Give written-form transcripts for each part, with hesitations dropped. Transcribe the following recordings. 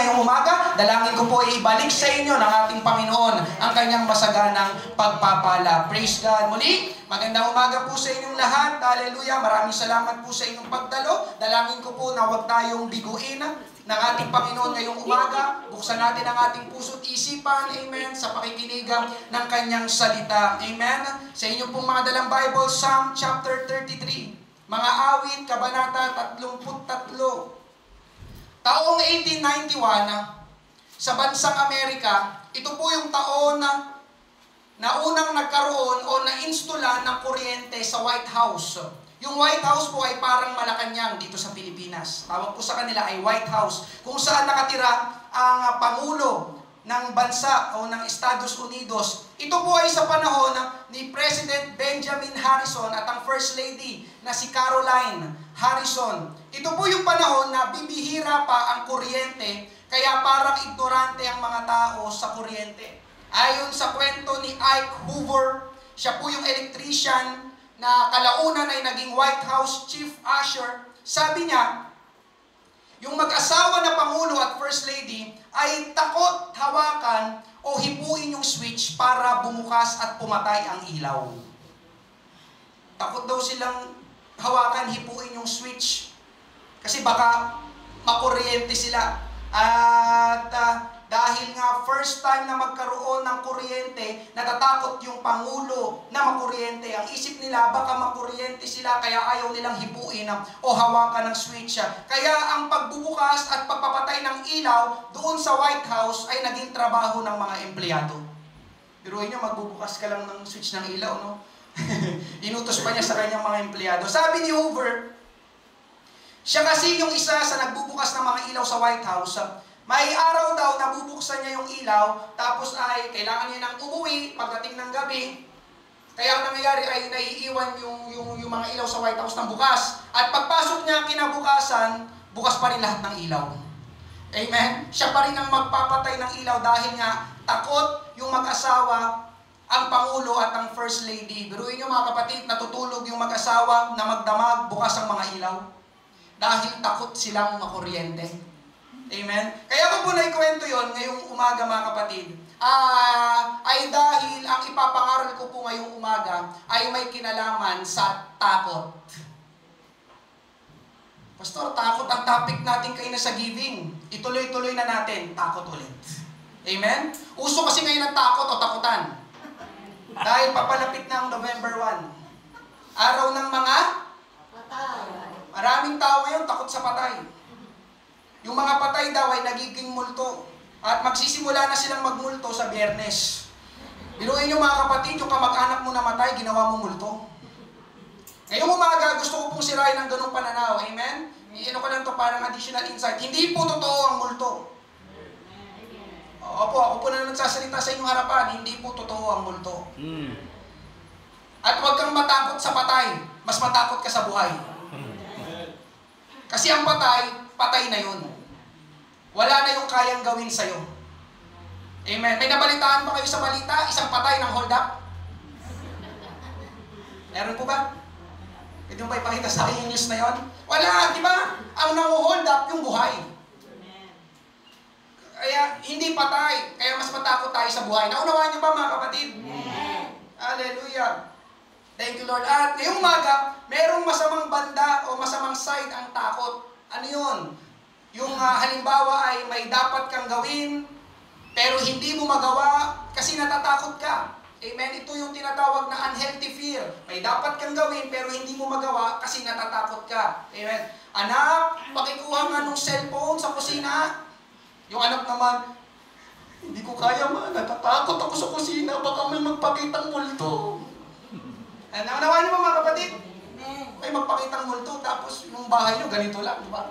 ngayong umaga, dalangin ko po ay ibalik sa inyo ng ating Panginoon ang kanyang masaganang pagpapala. Praise God. Muli, magandang umaga po sa inyong lahat. Hallelujah. Maraming salamat po sa inyong pagdalo. Dalangin ko po na huwag tayong biguin ng ating Panginoon ngayong umaga. Buksan natin ang ating puso't isipan, amen, sa pakikinig ng kanyang salita, amen. Sa inyong pong mga dalang Bible, Psalm chapter 33, mga awit, kabanata 33. Taong 1891, sa bansang Amerika, ito po yung taon na unang nagkaroon o na-instalan ng kuryente sa White House. Yung White House po ay parang Malacanang dito sa Pilipinas. Tawag po sa kanila ay White House, kung saan nakatira ang Pangulo ng bansa o ng Estados Unidos. Ito po ay sa panahon ni President Benjamin Harrison at ang First Lady na si Caroline Harrison. Ito po yung panahon na bibihira pa ang kuryente, kaya parang ignorante ang mga tao sa kuryente. Ayon sa kwento ni Ike Hoover, siya po yung electrician na kalaunan ay naging White House Chief Usher. Sabi niya, yung mag-asawa na Pangulo at First Lady ay takot hawakan o hipuin yung switch para bumukas at pumatay ang ilaw. Takot daw silang hawakan, hipuin yung switch kasi baka makuryente sila. At dahil nga first time na magkaroon ng kuryente, natatakot yung Pangulo na makuryente. Ang isip nila, baka makuryente sila, kaya ayaw nilang hipuin o hawakan ng switch. Kaya ang pagbubukas at pagpapatay ng ilaw doon sa White House ay naging trabaho ng mga empleyado. Biruin nyo, magbubukas ka lang ng switch ng ilaw, no? Inutos pa niya sa kanyang mga empleyado. Sabi ni Hoover, siya kasi yung isa sa nagbubukas ng mga ilaw sa White House. May araw daw na bubuksan niya yung ilaw, tapos ay kailangan niya nang umuwi pagdating ng gabi. Kaya ang nangyayari ay naiiwan yung mga ilaw sa White House ng bukas. At pagpasok niya kinabukasan, bukas pa rin lahat ng ilaw. Amen? Siya pa rin ang magpapatay ng ilaw dahil nga takot yung mag-asawa, ang Pangulo at ang First Lady. Biruin niyo mga kapatid, natutulog yung mag-asawa na magdamag, bukas ang mga ilaw. Dahil takot silang makuryente. Amen? Kaya ko po naikwento yon ngayong umaga mga kapatid, ay dahil ang ipapangaral ko po ngayong umaga ay may kinalaman sa takot. Pastor, takot ang topic natin kayo na sa giving. Ituloy-tuloy na natin, takot ulit. Amen? Uso kasi ngayon ang takot o takutan. Dahil papalapit na ang November 1. Araw ng mga patay. Maraming tao ngayon takot sa patay. Yung mga patay daw ay nagiging multo. At magsisimula na silang magmulto sa Biyernes. Biruin nyo mga kapatid, yung kamag-anak mo na matay, ginawa mo multo. Ngayong umaga, gusto ko pong sirain ng ganung pananaw. Amen? Iino ko lang to parang additional insight. Hindi po totoo ang multo. Opo, ako po na nagsasalita sa inyong harapan, hindi po totoo ang multo. At huwag kang matakot sa patay, mas matakot ka sa buhay. Kasi ang patay, patay na yun. Wala na yung kayang gawin sa'yo. Amen. May nabalitaan pa kayo sa balita? Isang patay ng hold up? Meron po ba? Pwede mo ba ipakita sa akin yung news na yun? Wala, di ba? Ang nang-hold up yung buhay. Kaya hindi patay. Kaya mas matakot tayo sa buhay. Naunawaan niyo ba mga kapatid? Hallelujah. Thank you Lord. At ngayong umaga, merong masamang banda o masamang side ang takot. Ano yun? Yung halimbawa ay may dapat kang gawin, pero hindi mo magawa kasi natatakot ka. Amen? Ito yung tinatawag na unhealthy fear. May dapat kang gawin, pero hindi mo magawa kasi natatakot ka. Amen? Anak, pakikuha nga ng cellphone sa kusina. Yung anak naman, hindi ko kaya man, natatakot ako sa kusina, baka may magpakitang multo. Naunawaan niyo ba mga kapatid? May magpakitang multo, tapos yung bahay niyo ganito lang, di ba?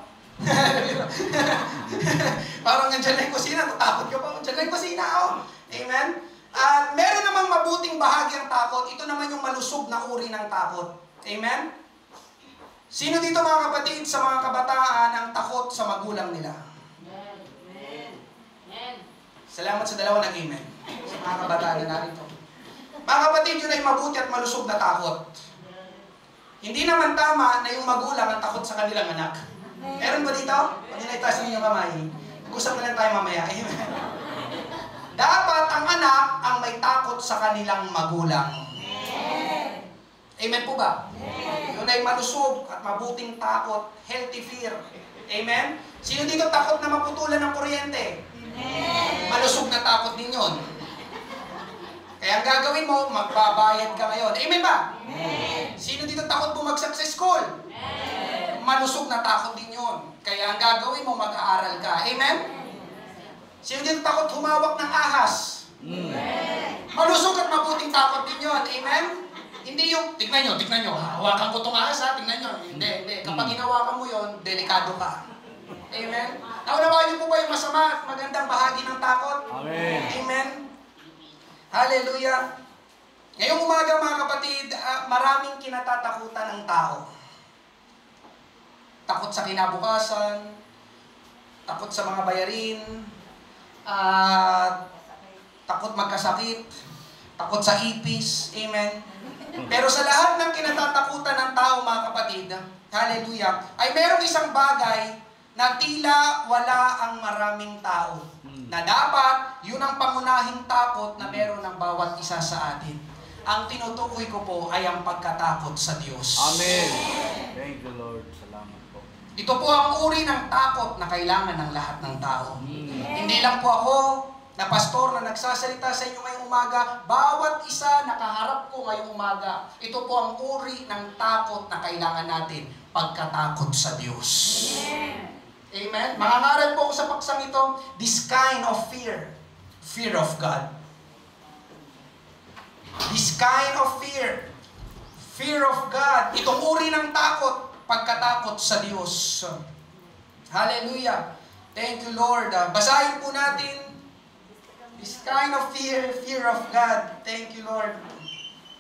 Parang nandyan na yung kusina, tatakot ka pa, nandyan na yung kusina, oh. Amen? At meron namang mabuting bahagi ang takot, ito naman yung malusog na uri ng takot. Amen? Sino dito mga kapatid sa mga kabataan ang takot sa magulang nila? Salamat sa dalawa ng amen. Sa mga kabataan na narito. Mga kapatid, yun ay mabuti at malusog na takot. Hindi naman tama na yung magulang ang takot sa kanilang anak. Meron ba dito? Pag nilaitas ninyo kamay. Usap na lang tayo mamaya. Amen. Dapat ang anak ang may takot sa kanilang magulang. Amen po ba? Yun ay malusog at mabuting takot, healthy fear. Amen? Sino dito takot na maputulan ng kuryente? Malusog na takot din yun. Kaya ang gagawin mo, magbabayad ka ngayon. Amen ba? Sino dito takot bumagsak sa school? Malusog na takot din yun. Kaya ang gagawin mo, mag-aaral ka. Amen? Sino dito takot humawak ng ahas? Malusog at mabuting takot din yun. Amen? Hindi yung, tignan nyo, hawakan ko itong ahas ha, tignan nyo. Hindi. Kapag hinawakan mo yun, delikado ka. Amen? Naunawaan niyo po ba yung masama at magandang bahagi ng takot? Amen. Amen? Hallelujah. Ngayong umaga mga kapatid, maraming kinatatakutan ng tao. Takot sa kinabukasan, takot sa mga bayarin, takot magkasakit, takot sa ipis. Amen? Pero sa lahat ng kinatatakutan ng tao mga kapatid, hallelujah, ay merong isang bagay na tila wala ang maraming tao. Na dapat, yun ang pangunahing takot na meron ng bawat isa sa atin. Ang tinutukoy ko po ay ang pagkatakot sa Diyos. Amen. Thank you, Lord. Salamat po. Ito po ang uri ng takot na kailangan ng lahat ng tao. Hindi lang po ako na pastor na nagsasalita sa inyo ngayong umaga, bawat isa nakaharap ko ngayong umaga. Ito po ang uri ng takot na kailangan natin, pagkatakot sa Diyos. Amen? Mangangaral po ako sa paksang ito, this kind of fear, fear of God. This kind of fear, fear of God. Itong uri ng takot, pagkatakot sa Diyos. Hallelujah. Thank you, Lord. Basahin po natin this kind of fear, fear of God. Thank you, Lord.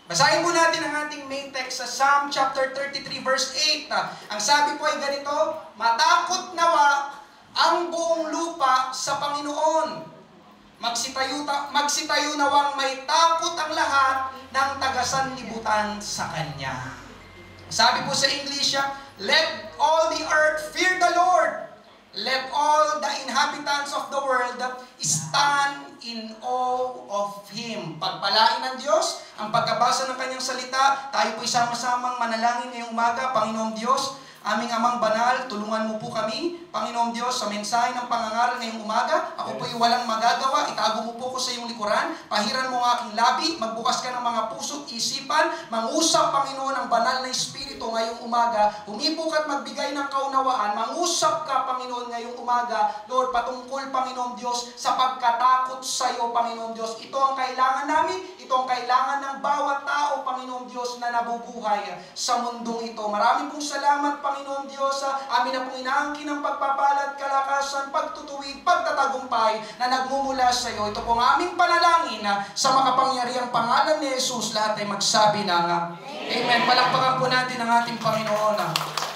Basahin po natin ang ating main text sa Psalm chapter 33 verse 8. Ang sabi po ay ganito, matakot nawa ang buong lupa sa Panginoon. Magsitayo nawang may takot ang lahat ng tagasanlibutan sa Kanya. Sabi po sa English, let all the earth fear the Lord. Let all the inhabitants of the world stand in awe of Him. Pagpalain ng Diyos, ang pagkabasa ng Kanyang salita, tayo po sama-samang manalangin ngayong umaga. Panginoong Diyos, aming Amang Banal, tulungan mo po kami, Panginoong Diyos, sa mensahe ng pangangaral ngayong umaga. Ako po'y walang magagawa, itago mo po ko sa iyong likuran, pahiran mo ang aking labi, magbukas ka ng mga puso't isipan, mangusap, Panginoon, ang banal na Espiritu ngayong umaga, humipok at magbigay ng kaunawaan, mangusap ka, Panginoon, ngayong umaga, Lord, patungkol, Panginoong Diyos, sa pagkatakot sa iyo, Panginoong Diyos. Ito ang kailangan namin, ito ang kailangan ng bawat tao, Panginoong Diyos, na nabubuhay sa mundong ito. Maraming pong salamat, Panginoon Diyos, amin na pong inaangkin ng pagpapala at kalakasan, pagtutuwid, pagtatagumpay na nagmumula sa iyo. Ito pong aming panalangin sa makapangyarihang pangalan ni Jesus, lahat ay magsabi ng Amen. Palakpakan po natin ang ating Panginoon.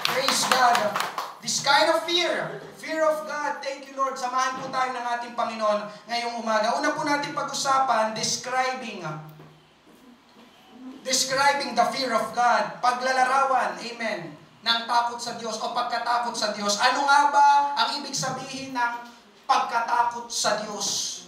Praise God. This kind of fear, fear of God. Thank you, Lord. Samahan po tayo ng ating Panginoon ngayong umaga. Una po natin pag-usapan, describing the fear of God. Paglalarawan, amen, ng takot sa Diyos o pagkatakot sa Diyos. Ano nga ba ang ibig sabihin ng pagkatakot sa Diyos?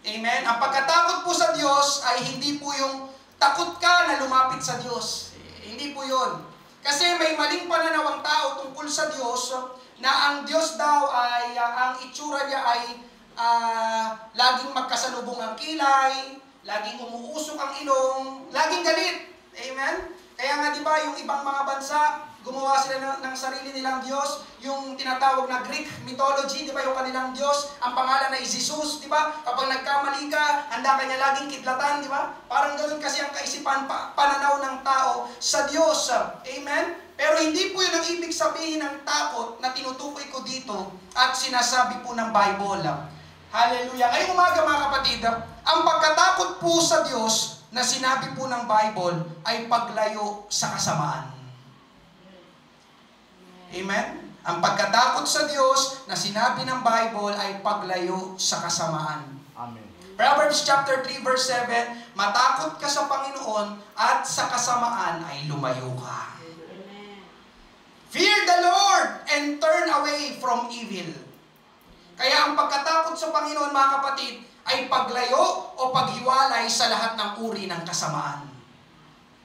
Amen? Ang pagkatakot po sa Diyos ay hindi po yung takot ka na lumapit sa Diyos. Hindi po yun. Kasi may maling pananaw ang tao tungkol sa Diyos na ang Diyos daw ay, ang itsura niya ay laging magkasalubong ang kilay, laging umuusok ang ilong, laging galit. Amen? Kaya nga di ba yung ibang mga bansa, gumawa sila ng sarili nilang Diyos, yung tinatawag na Greek mythology, di ba yung kanilang Diyos, ang pangalan ay Jesus, di ba? Kapag nagkamali ka, handa ka niya laging kidlatan, di ba? Parang ganoon kasi ang kaisipan, pananaw ng tao sa Diyos. Amen? Pero hindi po yun ang ibig sabihin ng takot na tinutukoy ko dito at sinasabi po ng Bible. Hallelujah. Ngayong umaga mga kapatid, ang pagkatakot po sa Diyos na sinabi po ng Bible ay paglayo sa kasamaan. Amen? Ang pagkatakot sa Diyos na sinabi ng Bible ay paglayo sa kasamaan. Amen. Proverbs chapter 3 verse 7, matakot ka sa Panginoon at sa kasamaan ay lumayo ka. Fear the Lord and turn away from evil. Kaya ang sa Panginoon, mga kapatid, ay paglayo o paghiwalay sa lahat ng uri ng kasamaan.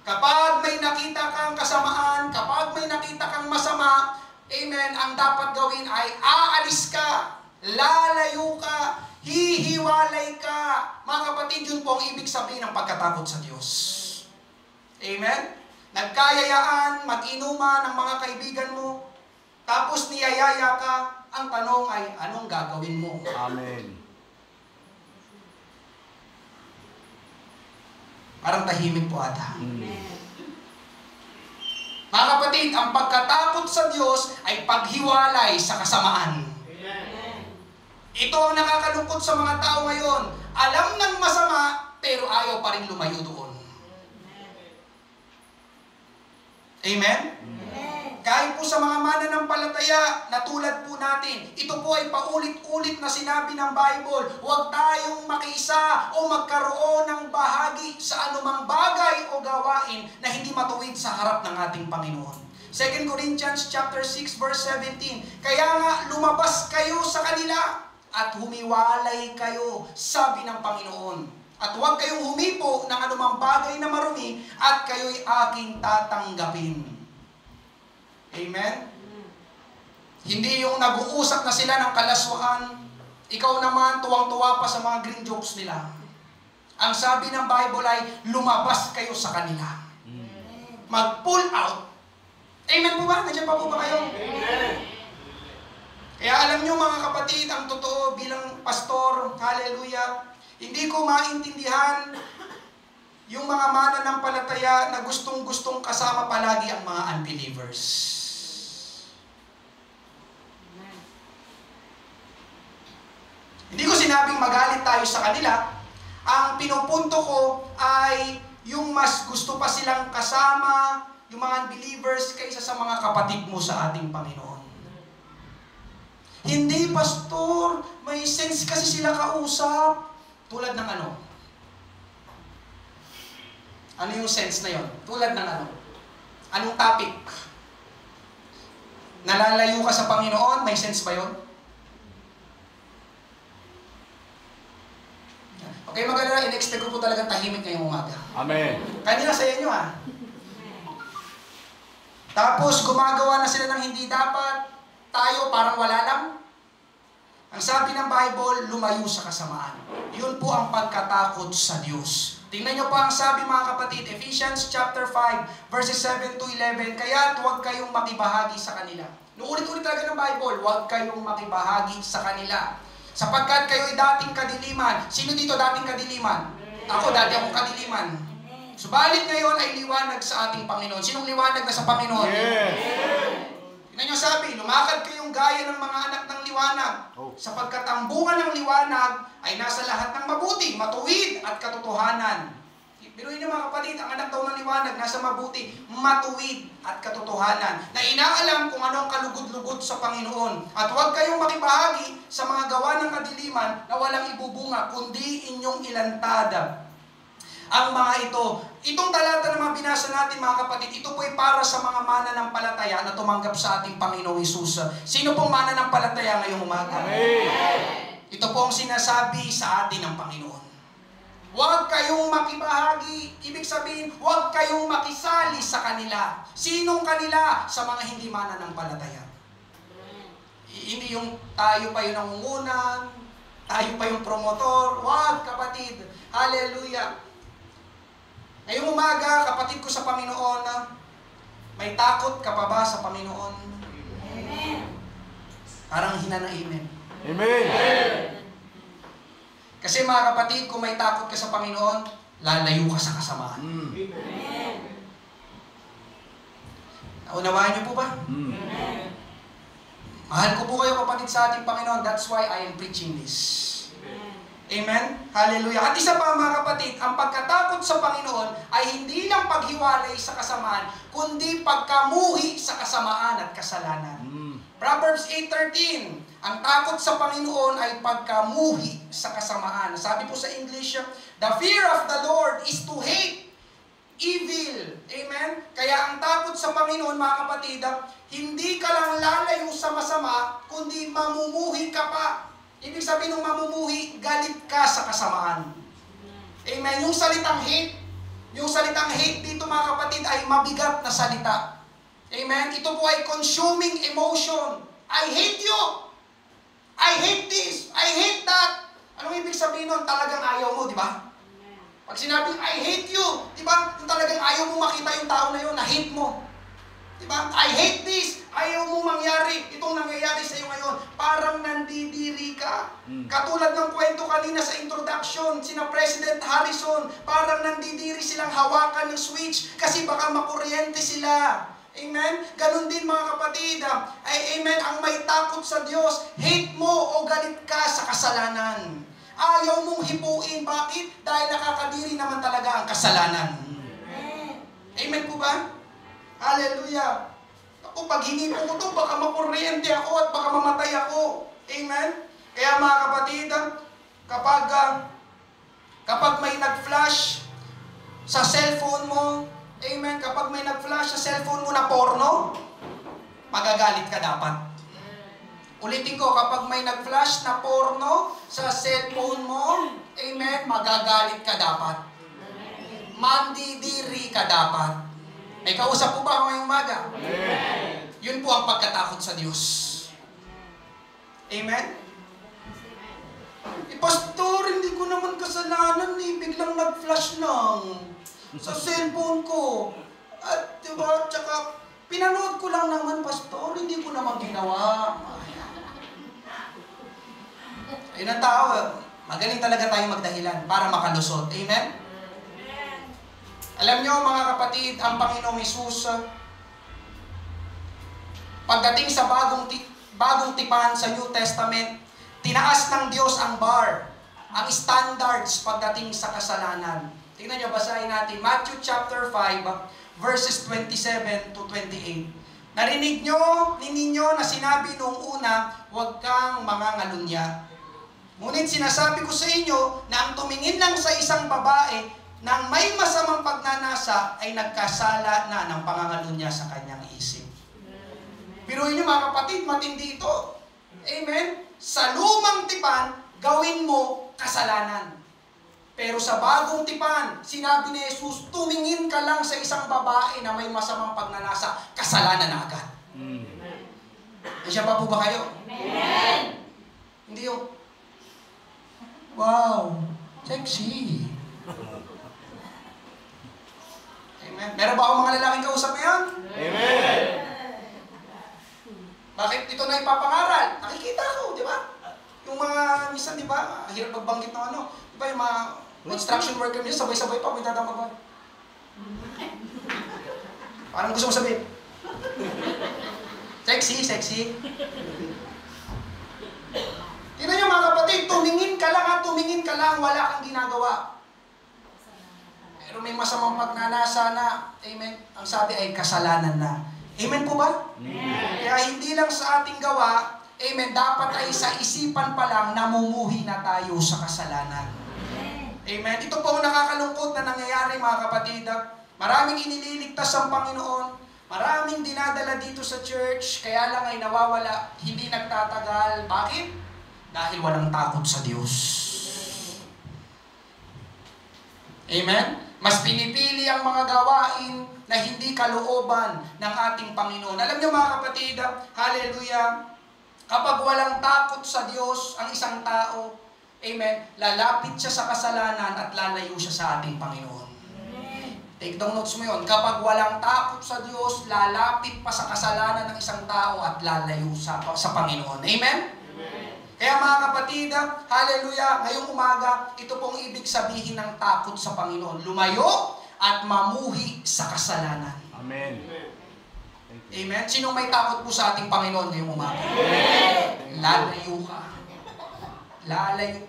Kapag may nakita kang kasamaan, kapag may nakita kang masama, amen, ang dapat gawin ay aalis ka, lalayo ka, hihiwalay ka. Mga kapatid, yun po ang ibig sabihin ng pagkatakot sa Diyos. Amen? Nagkayayaan, mag-inuman ng mga kaibigan mo, tapos niyayaya ka, ang tanong ay, anong gagawin mo? Amen. Parang tahimik po ata. Mga kapatid, ang pagkatakot sa Diyos ay paghiwalay sa kasamaan. Ito ang nakakalungkot sa mga tao ngayon. Alam ng masama, pero ayaw pa rin lumayo doon. Amen? Kahit po sa mga mananampalataya na tulad po natin, ito po ay paulit-ulit na sinabi ng Bible, huwag tayong makiisa o magkaroon ng bahagi sa anumang bagay o gawain na hindi matuwid sa harap ng ating Panginoon. 2 Corinthians chapter 6 verse 17, kaya nga lumabas kayo sa kanila at humiwalay kayo, sabi ng Panginoon. At huwag kayong humipo ng anumang bagay na marumi at kayo'y aking tatanggapin. Amen? Hindi yung nag-uusap na sila ng kalaswaan, ikaw naman tuwang-tuwa pa sa mga green jokes nila. Ang sabi ng Bible ay, lumabas kayo sa kanila. Mag-pull out. Amen po ba? Nandiyan pa po ba kayo? Kaya alam nyo mga kapatid, ang totoo bilang pastor, hallelujah, hindi ko maintindihan yung mga mananampalataya na gustong-gustong kasama palagi ang mga unbelievers. Hindi ko sinabing magalit tayo sa kanila. Ang pinupunto ko ay yung mas gusto pa silang kasama, yung mga unbelievers, kaysa sa mga kapatid mo sa ating Panginoon. Hindi, pastor, may sense kasi sila kausap. Tulad ng ano? Ano yung sense na yon? Tulad ng ano? Anong topic? Nalalayo ka sa Panginoon, may sense ba yon? Okay, maganda, in-expect ko po talagang tahimik ngayong umaga. Amen. Kanina sa inyo Tapos gumagawa na sila ng hindi dapat, tayo parang wala lang. Ang sabi ng Bible, lumayo sa kasamaan. Yun po ang pagkatakot sa Diyos. Tingnan nyo po ang sabi mga kapatid, Ephesians chapter 5, verses 7 to 11, kaya huwag kayong makibahagi sa kanila. Nuulit-ulit talaga ng Bible, huwag kayong makibahagi sa kanila. Sapagkat kayo'y dating kadiliman. Sino dito dating kadiliman? Ako, dati akong kadiliman. Subalit ngayon ay liwanag sa ating Panginoon. Sinong liwanag na sa Panginoon? Yes. Tingnan nyo sabi, lumakad kayong gaya ng mga anak ng liwanag. Sapagkat ang bunga ng liwanag ay nasa lahat ng mabuti, matuwid at katotohanan. Biruin niyo mga kapatid, ang anak daw ng liwanag nasa mabuti, matuwid at katotohanan, na inaalam kung ano ang kalugod-lugod sa Panginoon. At huwag kayong makibahagi sa mga gawa ng kadiliman na walang ibubunga, kundi inyong ilantada ang mga ito. Itong talata na mga binasa natin mga kapatid, ito po ay para sa mga mananampalataya na tumanggap sa ating Panginoong Hesus. Sino pong mananampalataya ngayong umaga? Amen. Ito po ang sinasabi sa atin ng Panginoon. Huwag kayong makibahagi. Ibig sabihin, huwag kayong makisali sa kanila. Sinong kanila? Sa mga hindi mananampalataya. Hindi yung tayo pa yung nangungunan, tayo pa yung promotor. Huwag, kapatid. Hallelujah. Ngayong umaga, kapatid ko sa Panginoon, may takot ka pa ba sa Panginoon? Amen. Parang hina na amen. Amen. Kasi mga kapatid, kung may takot ka sa Panginoon, lalayo ka sa kasamaan. Amen. Naunawaan niyo po ba? Amen. Mahal ko po kayo kapatid sa ating Panginoon. That's why I am preaching this. Amen? Hallelujah. At isa pa mga kapatid, ang pagkatakot sa Panginoon ay hindi lang paghiwalay sa kasamaan, kundi pagkamuhi sa kasamaan at kasalanan. Proverbs 8:13, ang takot sa Panginoon ay pagkamuhi sa kasamaan. Sabi po sa English, the fear of the Lord is to hate evil. Amen? Kaya ang takot sa Panginoon, mga kapatid, hindi ka lang lalayo sa masama, kundi mamumuhi ka pa. Ibig sabihin ng mamumuhi, galit ka sa kasamaan. Amen. Yung salitang hate dito mga kapatid ay mabigat na salita. Amen. Ito po ay consuming emotion. I hate you. I hate this. I hate that. Anong ibig sabihin nun? Talagang ayaw mo, di ba? Pag sinabing I hate you, di ba? Yung talagang ayaw mo makita yung tao na yun, na hate mo. Di ba? I hate this. Ayaw mo mangyari. Itong nangyayari sa iyo ngayon, parang nandidiri ka. Katulad ng kwento kanina sa introduction, sina President Harrison, parang nandidiri silang hawakan ng switch kasi baka makuryente sila. Amen? Ganon din mga kapatid. Amen? Ang may takot sa Diyos, hate mo o galit ka sa kasalanan. Ayaw mong hipuin. Bakit? Dahil nakakadiri naman talaga ang kasalanan. Amen po ba? Hallelujah. Ako, pag hinipo ko ito, baka makuryente ako at baka mamatay ako. Amen? Kaya mga kapatid, kapag may nag-flash sa cellphone mo, amen, kapag may nag-flash sa cellphone mo na porno, magagalit ka dapat. Ulitin ko, kapag may nag-flash na porno sa cellphone mo, amen, magagalit ka dapat. Mandidiri ka dapat. May kausap po ba ako ngayong umaga? Amen. Yun po ang pagkatakot sa Diyos. Amen? Pastor, hindi ko naman kasalanan eh. Biglang nag-flash lang sa cellphone ko. At diba, tsaka pinanood ko lang naman, Pastor. Hindi ko naman ginawa. Ayun ang tao. Magaling talaga tayo magdahilan para makalusot. Amen? Alam nyo mga kapatid, ang Panginoong Hesus, pagdating sa bagong tipan sa New Testament, tinaas ng Diyos ang bar, ang standards pagdating sa kasalanan. Tingnan nyo, basahin natin, Matthew chapter 5, verses 27 to 28. Narinig nyo, ninyo na sinabi noong una, huwag kang mangangalunya. Ngunit sinasabi ko sa inyo na ang tumingin lang sa isang babae nang may masamang pagnanasa ay nagkasala na ng pangangalunya sa kanyang isip. Pero inyo mga kapatid, matindi ito. Amen? Sa lumang tipan, gawin mo kasalanan. Pero sa bagong tipan, sinabi ni Jesus, tumingin ka lang sa isang babae na may masamang pagnanasa, kasalanan na agad. Siya pa po ba kayo? Amen! Hindi yun. Wow, sexy. Amen. Meron ba akong mga lalaking kausap ngayon? Amen. Bakit ito na ipapangaral? Nakikita ko, di ba? Yung mga, minsan, di ba, hirap magbanggit ng ano. Di ba yung mga construction worker nyo, sabay-sabay pa, may dadama ba? Parang gusto mo sabihin? Sexy, sexy. Tingnan nyo mga kapatid, tumingin ka lang, wala kang ginagawa. Pero may masamang pagnanasa na, amen, ang sabi ay kasalanan na. Amen po ba? Amen. Kaya hindi lang sa ating gawa, amen, dapat ay sa isipan pa lang namumuhi na tayo sa kasalanan. Amen. Ito po ang nakakalungkot na nangyayari mga kapatid. Maraming inililigtas ang Panginoon, maraming dinadala dito sa church, kaya lang ay nawawala, hindi nagtatagal. Bakit? Dahil walang takot sa Diyos. Amen? Mas pinipili ang mga gawain na hindi kalooban ng ating Panginoon. Alam niyo mga kapatid, hallelujah, kapag walang takot sa Diyos ang isang tao, amen, lalapit siya sa kasalanan at lalayo siya sa ating Panginoon. Take down notes mo yun. Kapag walang takot sa Diyos, lalapit pa sa kasalanan ng isang tao at lalayo sa Panginoon. Amen? Kaya mga kapatid, hallelujah, ngayong umaga, ito pong ibig sabihin ng takot sa Panginoon. Lumayo at mamuhi sa kasalanan. Amen. Amen. Sinong may takot po sa ating Panginoon ngayong umaga? Amen. Lalayo ka. Lalayo.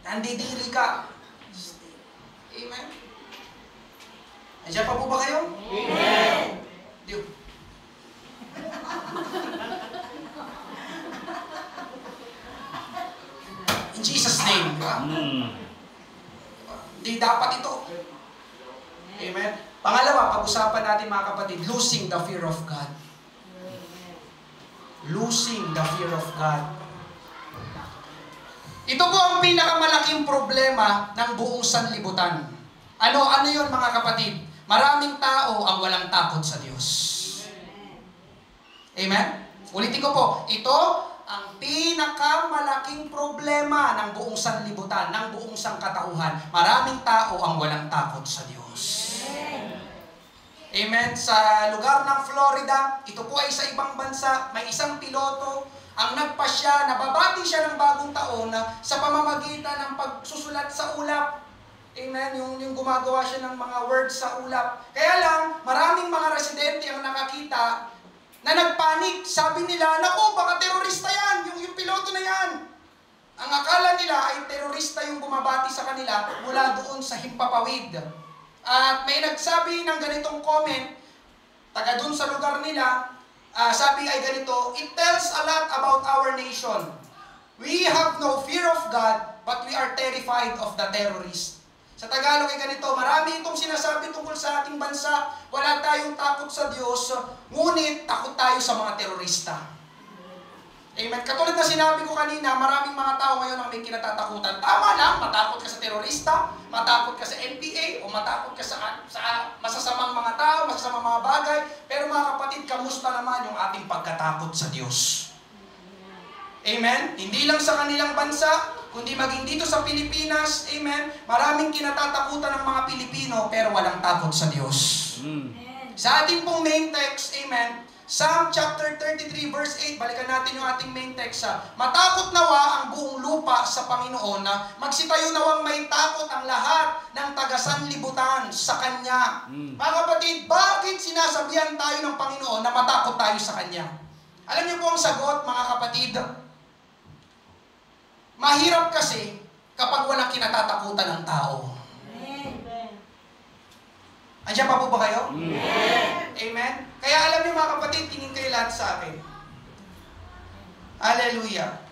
Nandidiri ka. Amen. Andiyan pa po ba kayo? Amen. Diyo. In Jesus' name, di ba? Hindi dapat ito. Amen? Pangalawa, pag-usapan natin mga kapatid, losing the fear of God. Losing the fear of God. Ito po ang pinakamalaking problema ng buong sanlibutan. Ano yun mga kapatid? Maraming tao ang walang takot sa Diyos. Amen? Ulitin ko po, ito ang pinakamalaking problema ng buong sanlibutan, ng buong sangkatauhan. Maraming tao ang walang takot sa Diyos. Amen? Sa lugar ng Florida, ito po ay sa ibang bansa, may isang piloto ang nagpasya, nababati siya ng bagong taon sa pamamagitan ng pagsusulat sa ulap. Amen? Yung gumagawa siya ng mga words sa ulap. Kaya lang, maraming mga residente ang nakakita na nagpanik. Sabi nila, naku, baka terorista yan, yung piloto na yan. Ang akala nila ay terorista yung bumabati sa kanila mula doon sa Himpapawid. At may nagsabi ng ganitong comment, taga doon sa lugar nila, sabi ay ganito, it tells a lot about our nation. We have no fear of God, but we are terrified of the terrorist. Sa Tagalog ay ganito, marami itong sinasabi tungkol sa ating bansa, wala tayong takot sa Diyos, ngunit takot tayo sa mga terorista. Amen. Katulad na sinabi ko kanina, maraming mga tao ngayon ang may kinatatakutan. Tama lang, matakot ka sa terorista, matakot ka sa NPA, o matakot ka sa masasamang mga tao, masasamang mga bagay. Pero mga kapatid, kamusta naman yung ating pagkatakot sa Diyos? Amen? Hindi lang sa kanilang bansa, kundi maging dito sa Pilipinas, amen? Maraming kinatatakutan ng mga Pilipino, pero walang takot sa Diyos. Sa ating pong main text, amen? Psalm chapter 33 verse 8, balikan natin yung ating main text. Matakot nawa ang buong lupa sa Panginoon, magsitayo nawang may takot ang lahat ng taga-sanlibutan sa Kanya. Mga kapatid, bakit sinasabihan tayo ng Panginoon na matakot tayo sa Kanya? Alam niyo po ang sagot, mga kapatid? Mahirap kasi kapag walang kinatatakutan ng tao. Andiyan pa po ba kayo? Amen? Kaya alam niyo mga kapatid, tingin kayo lahat sa akin. Hallelujah.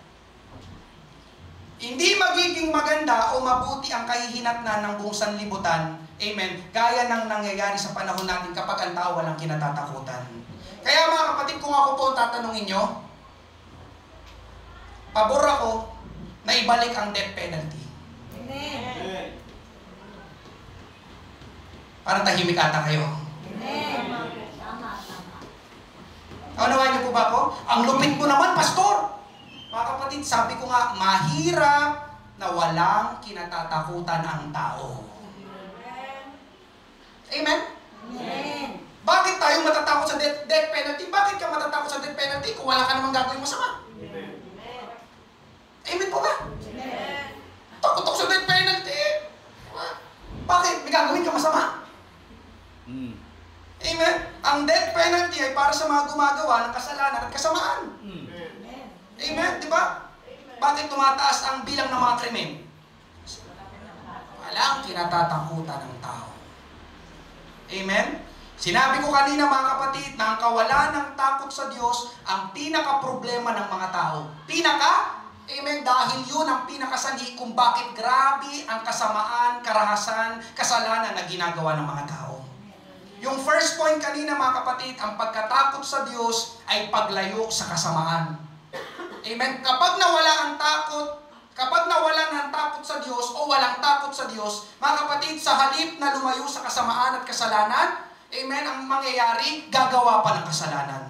Hindi magiging maganda o mabuti ang kahihinatnan ng buong sanlibutan. Amen? Gaya ng nangyayari sa panahon natin kapag ang tao walang kinatatakutan. Kaya mga kapatid, kung ako po tatanungin nyo, pabor ako na ibalik ang death penalty. Amen. Parang tahimik ata kayo. Amen. Naunawaan niyo po ba ako? Ang lupit mo naman, pastor! Mga kapatid, sabi ko nga, mahirap na walang kinatatakutan ang tao. Amen? Amen. Bakit tayo matatakot sa death penalty? Bakit ka matatakot sa death penalty kung wala ka namang gagawin masama? Amen po ba? Amen. Takot ako sa death penalty. Bakit? May gagawin ka masama? Amen? Ang death penalty ay para sa mga gumagawa ng kasalanan at kasamaan. Amen? Di ba? Bakit tumataas ang bilang ng mga krimen? Walang kinatatakutan ng tao. Amen? Sinabi ko kanina mga kapatid na ang kawalan ng takot sa Diyos ang pinaka-problema ng mga tao. Amen? Dahil yun ang pinakasanhi kung bakit grabe ang kasamaan, karahasan, kasalanan na ginagawa ng mga tao. Yung first point kanina mga kapatid, ang pagkatakot sa Diyos ay paglayo sa kasamaan. Amen? Kapag nawala ang takot, kapag nawala ng takot sa Diyos o walang takot sa Diyos, mga kapatid, sa halip na lumayo sa kasamaan at kasalanan, amen, ang mangyayari, gagawa pa ng kasalanan.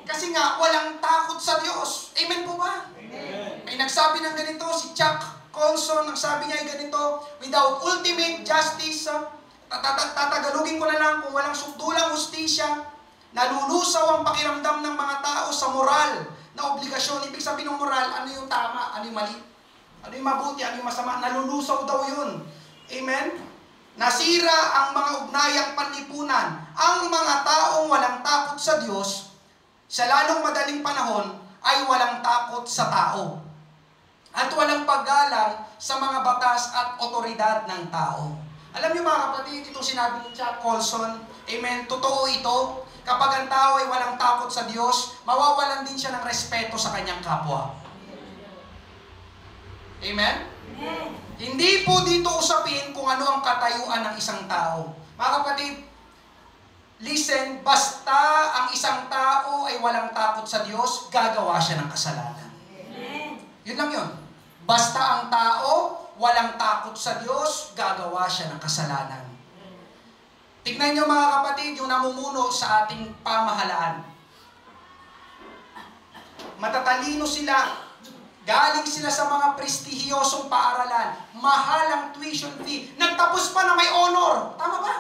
Kasi nga, walang takot sa Diyos. Amen po ba? Amen. May nagsabi ng ganito, si Chuck Colson, ang sabi niya ay ganito, without ultimate justice, tatagalugin ko na lang, kung walang sukdulang hustisya, nalulusaw ang pakiramdam ng mga tao sa moral na obligasyon. Ibig sabihin ng moral, ano yung tama, ano yung mali, ano yung mabuti, ano yung masama, nalulusaw daw yun. Amen? Nasira ang mga ugnayang panlipunan. Ang mga taong walang takot sa Diyos, sa lalong madaling panahon, ay walang takot sa tao. At walang paggalang sa mga batas at otoridad ng tao. Alam niyo mga kapatid, itong sinabi ni Chuck Colson, amen, totoo ito. Kapag ang tao ay walang takot sa Diyos, mawawalan din siya ng respeto sa kanyang kapwa. Amen? Amen. Hindi po dito usapin kung ano ang katayuan ng isang tao. Mga kapatid, listen, basta ang isang tao ay walang takot sa Diyos, gagawa siya ng kasalanan. Amen. Yun lang yun. Basta ang tao, walang takot sa Diyos, gagawa siya ng kasalanan. Tignan niyo mga kapatid, yung namumuno sa ating pamahalaan. Matatalino sila. Galing sila sa mga prestihiyosong paaralan. Mahal ang tuition fee. Nagtapos pa na may honor. Tama ba?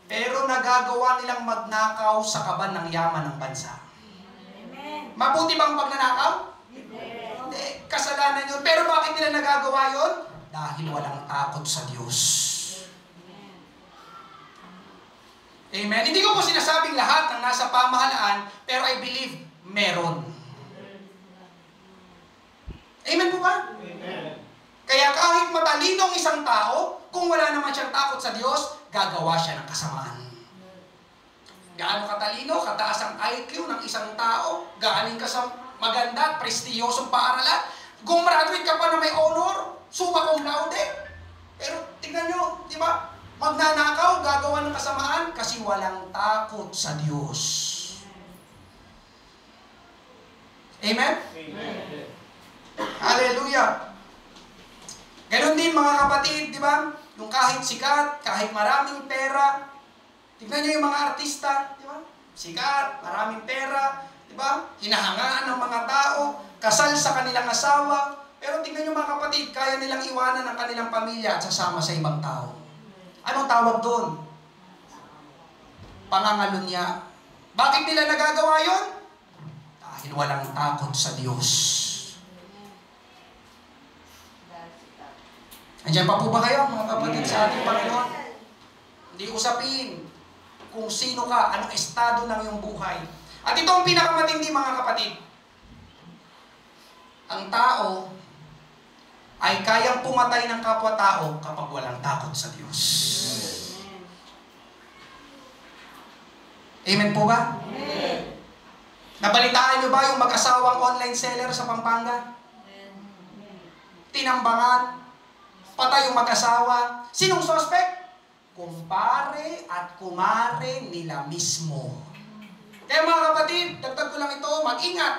Pero nagagawa nilang magnakaw sa kaban ng yaman ng bansa. Mabuti bang pagnanakaw? Hindi. Kasalanan yun. Pero bakit nila nagagawa yun? Dahil walang takot sa Diyos. Amen? Hindi ko po sinasabing lahat ng nasa pamahalaan, pero I believe meron. Amen po ba? Amen. Kaya kahit matalino ang isang tao, kung wala naman siyang takot sa Diyos, gagawa siya ng kasamaan. Gaano katalino, kataas ang IQ ng isang tao, galing ka sa maganda at prestiyosong paaralan, gumraduate ka pa na may honor, summa cum laude. Pero tingnan nyo, di ba? Magnanakaw, gagawa ng kasamaan kasi walang takot sa Diyos. Amen? Amen. Hallelujah. Ganon din mga kapatid, di ba? Yung kahit sikat, kahit maraming pera, tignan nyo yung mga artista, di ba? Sikat, maraming pera, di ba? Hinahangaan ng mga tao, kasal sa kanilang asawa, pero tignan nyo mga kapatid, kaya nilang iwanan ang kanilang pamilya at sasama sa ibang tao. Anong tawag doon? Pangangalunya. Bakit nila nagagawa yun? Dahil walang takot sa Diyos. Andiyan pa po ba kayo, mga kapatid, sa ating Panginoon? Hindi usapin kung sino ka, anong estado ng iyong buhay. At ito ang pinakamatindi, mga kapatid. Ang tao ay kayang pumatay ng kapwa-tao kapag walang takot sa Diyos. Amen po ba? Amen. Nabalitaan niyo ba yung mag-asawang online seller sa Pampanga? Tinambangan, patay yung mag-asawa. Sinong suspect? Kumpare at kumare nila mismo. Kaya mga kapatid, dagdag ko lang ito, mag-ingat.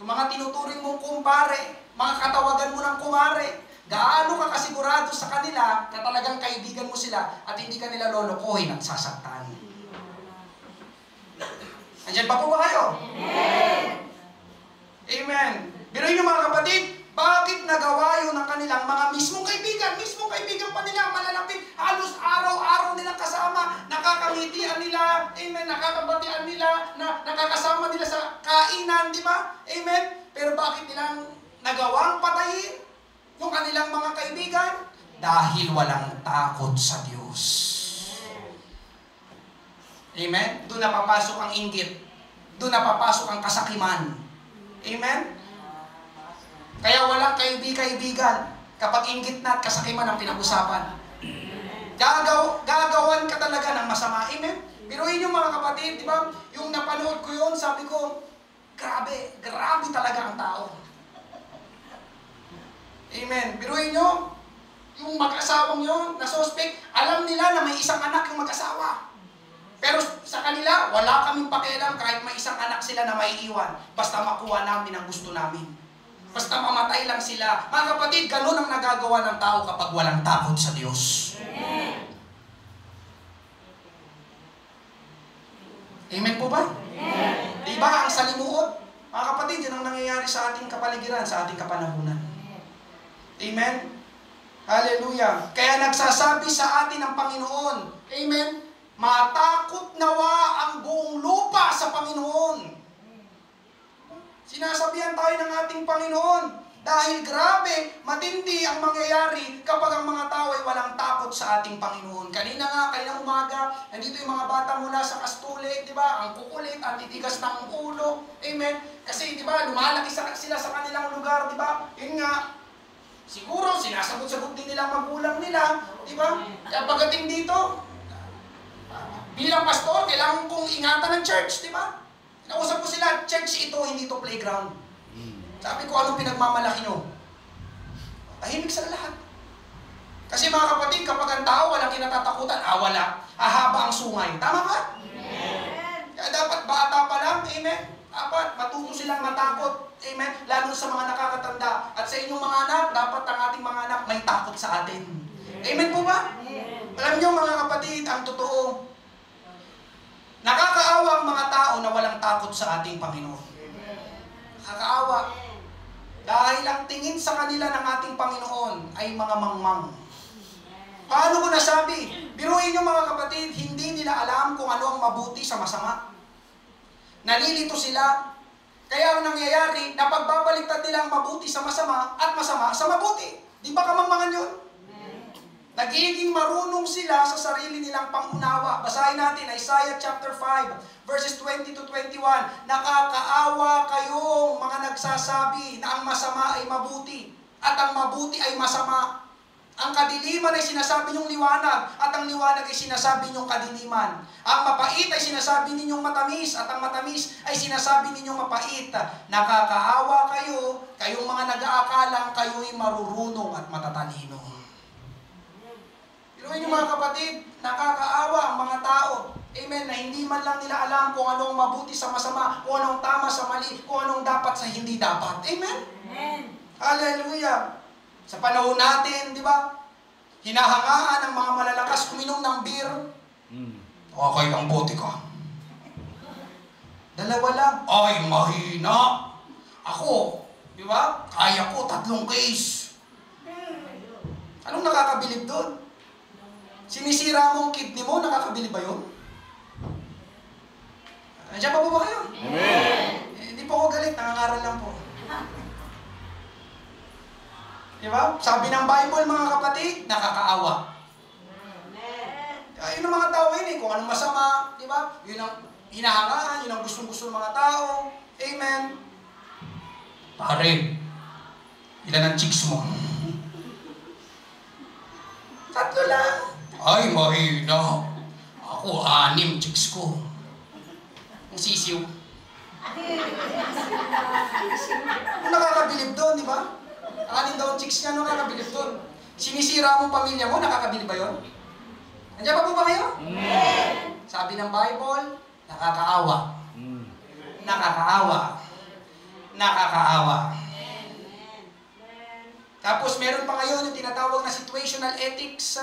Yung mga tinuturing mong kumpare, mga katawagan mo ng kumare, gaano ka kasigurado sa kanila na talagang kaibigan mo sila at hindi ka nila lolokohin at sasaktan. Andiyan pa po ba kayo? Amen. Amen. Pero yun mga kapatid, bakit nagawa yun ng kanilang mga mismong kaibigan pa nila, malalapit, halos araw-araw nilang kasama, nakakangitian nila, amen, nakakabatian nila, nakakasama nila sa kainan, di ba? Amen. Pero bakit nilang nagawang patayin yung kanilang mga kaibigan? Dahil walang takot sa Diyos. Amen? Doon napapasok ang inggit. Doon napapasok ang kasakiman. Amen? Kaya walang kaibigan kapag inggit na at kasakiman ang pinag-usapan. Gagawan ka talaga ng masama. Amen? Pero yun yung mga kapatid, di ba? Yung napanood ko yun, sabi ko, grabe talaga ang tao. Amen. Biruin nyo, yung mag-asawang yun, na suspect, alam nila na may isang anak yung mag-asawa. Pero sa kanila, wala kaming pakialam kahit may isang anak sila na may iwan. Basta makuha namin ang gusto namin. Basta mamatay lang sila. Mga kapatid, ganun ang nagagawa ng tao kapag walang takot sa Diyos. Amen po ba? Amen. Diba ang salimuot? Mga kapatid, yun ang nangyayari sa ating kapaligiran, sa ating kapanahunan. Amen? Hallelujah. Kaya nagsasabi sa atin ang Panginoon, amen, matakot nawa ang buong lupa sa Panginoon. Sinasabihan tayo ng ating Panginoon dahil grabe, matindi ang mangyayari kapag ang mga tao ay walang takot sa ating Panginoon. Kanina umaga, nandito yung mga bata mula sa Kastule, di ba? Ang kukulit, ang titigas ng ulo. Amen? Kasi, di ba, lumalaki sila sa kanilang lugar, di ba? Yun nga, siguro, sinasagot-sagot din nila magulang nila, di ba? Kaya pagdating dito, bilang pastor, kailangan kong ingatan ng church, di ba? Nausap ko sila, church ito, hindi to playground. Sabi ko, anong pinagmamalaki nyo? Tahimik sa lahat. Kasi mga kapatid, kapag ang tao walang kinatatakutan, wala. Hahaba ang sungay. Tama ba? Amen. Kaya dapat bata pa lang, amen? Dapat matuto silang matakot. Amen? Lalo sa mga nakakatanda. At sa inyong mga anak, dapat ang ating mga anak may takot sa atin. Amen po ba? Alam niyo mga kapatid, ang totoo, nakakaawa ang mga tao na walang takot sa ating Panginoon. Nakakaawa. Dahil ang tingin sa kanila ng ating Panginoon ay mga mangmang. Paano ko nasabi? Biruin niyo mga kapatid, hindi nila alam kung ano ang mabuti sa masama. Nalilito sila. Kaya ang nangyayari, napagbabaliktad nila ang mabuti sa masama at masama sa mabuti. Di ba kamangmangan yun? Nagiging marunong sila sa sarili nilang pangunawa. Basahin natin Isaiah chapter 5, verses 20 to 21. Nakakaawa kayong mga nagsasabi na ang masama ay mabuti at ang mabuti ay masama. Ang kadiliman ay sinasabi niyong liwanag at ang liwanag ay sinasabi niyong kadiliman. Ang mapait ay sinasabi ninyong matamis at ang matamis ay sinasabi ninyong mapait. Nakakaawa kayo, kayong mga nag-aakalang kayo'y marurunong at matatalino. Pero yung mga kapatid, nakakaawa ang mga tao. Amen, na hindi man lang nila alam kung anong mabuti sa masama, kung anong tama sa mali, kung anong dapat sa hindi dapat. Amen? Amen. Hallelujah! Sa panahon natin, di ba? Hinahangaan ng mga malalakas uminom ng beer. Okay lang bote ka. Dalawa lang. Ay, mahina. Ako, di ba? Kaya ko, 3 case. Anong nakakabilib doon? Sinisira mo ang kidney mo, nakakabilib ba yun? Andiyan pa po ba kayo? Amen. Hindi po ako galit, nangangaral lang po. Diba? Sabi ng Bible, mga kapatid, nakakaawa. Yun ang mga tao yun eh, kung anong masama, diba? Yun ang hinahangaan, yun ang gustong-gusto ng mga tao. Amen. Pare, ilan ang chicks mo? 3 lang. Ay, mahina. Ako, 6 chicks ko. Ang sisiw. Ang nakakabilib doon, di ba? 6 daw ang chicks niya, nakakabilib doon. Sinisira mo pamilya mo, nakakabilib ba yun? Nandiyan pa po ba kayo? Sabi ng Bible, nakakaawa. Nakakaawa. Nakakaawa. Tapos meron pa ngayon yung tinatawag na situational ethics.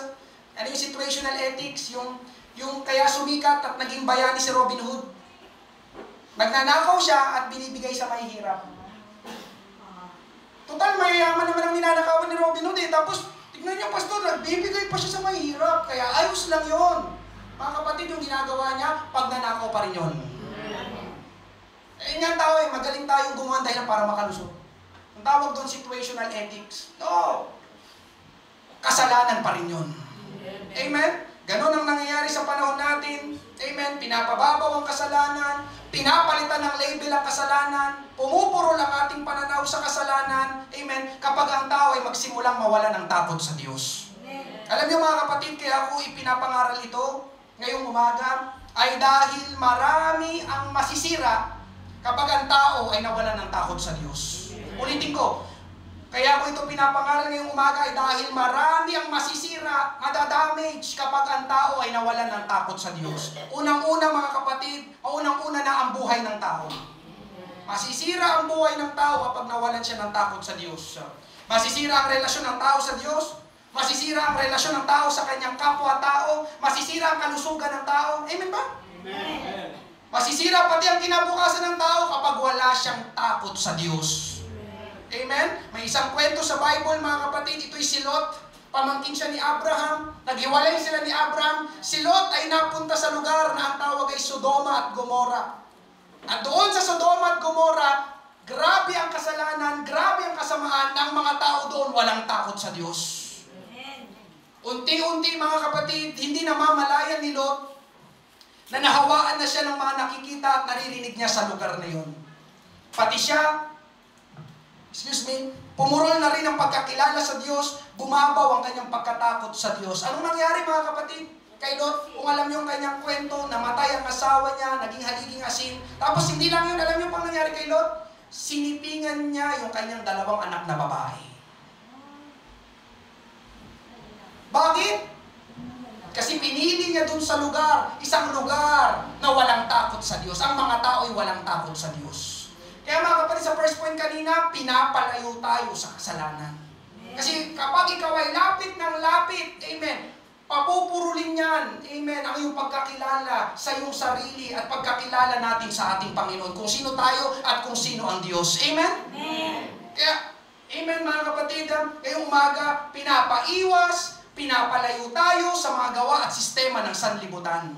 Ano yung situational ethics? Yung kaya sumikat at naging bayani si Robin Hood. Magnanakaw siya at binibigay sa mahihirap. Total, mayayaman naman ang ninanakawan ni Robin Hood eh. Tapos, tignan niyo, pastor, nagbibigay pa siya sa mahihirap. Kaya ayos lang yon. Mga kapatid, yung ginagawa niya, pagnanakaw pa rin yun. Eh nga tao eh, magaling tayong gumawa dahil para makalusot. Ang tawag doon, situational ethics. No. Kasalanan pa rin yun. Amen? Ganon ang nangyayari sa panahon natin. Amen? Pinapababaw ang kasalanan, pinapalitan ng label ang kasalanan, pumupurol ang ating pananaw sa kasalanan. Amen? Kapag ang tao ay magsimulang mawala ng takot sa Diyos. Alam niyo mga kapatid, kaya ako ipinapangaral ito ngayong umaga, ay dahil marami ang masisira kapag ang tao ay nawala ng takot sa Diyos. Ulitin ko, kaya ko ito pinapangaral ngayong umaga ay dahil marami ang masisira, madadamage kapag ang tao ay nawalan ng takot sa Diyos. Unang-una mga kapatid, unang-una na ang buhay ng tao. Masisira ang buhay ng tao kapag nawalan siya ng takot sa Diyos. Masisira ang relasyon ng tao sa Diyos, masisira ang relasyon ng tao sa kanyang kapwa-tao, masisira ang kalusugan ng tao. Amen ba? Amen. Masisira pati ang kinabukasan ng tao kapag wala siyang takot sa Diyos. Amen? May isang kwento sa Bible, mga kapatid. Ito'y si Lot. Pamangkin siya ni Abraham. Naghiwalay sila ni Abraham. Si Lot ay napunta sa lugar na ang tawag ay Sodoma at Gomora. At doon sa Sodoma at Gomora, grabe ang kasalanan, grabe ang kasamaan ng mga tao doon. Walang takot sa Diyos. Unti-unti, mga kapatid, hindi namamalayan ni Lot na nahawaan na siya ng mga nakikita at naririnig niya sa lugar na yun. Pati siya, pumurol na rin ang pagkakilala sa Diyos, bumabaw ang kanyang pagkatakot sa Diyos. Anong nangyari mga kapatid? Kay Lot, kung alam niyo ang kanyang kwento, namatay ang asawa niya, naging haliging asin. Tapos hindi lang yun, alam niyo pang nangyari kay Lot? Sinipingan niya yung kanyang 2 anak na babae. Bakit? Kasi pinili niya dun sa lugar, isang lugar na walang takot sa Diyos. Ang mga tao ay walang takot sa Diyos. Kaya mga kapatid, sa first point kanina, pinapalayo tayo sa kasalanan. Kasi kapag ikaw ay lapit ng lapit, amen, papupurulin yan, amen, ang iyong pagkakilala sa iyong sarili at pagkakilala natin sa ating Panginoon. Kung sino tayo at kung sino ang Diyos. Amen? Amen. Kaya, amen mga kapatid, ngayong umaga, pinapaiwas, pinapalayo tayo sa mga gawa at sistema ng sanlibutan.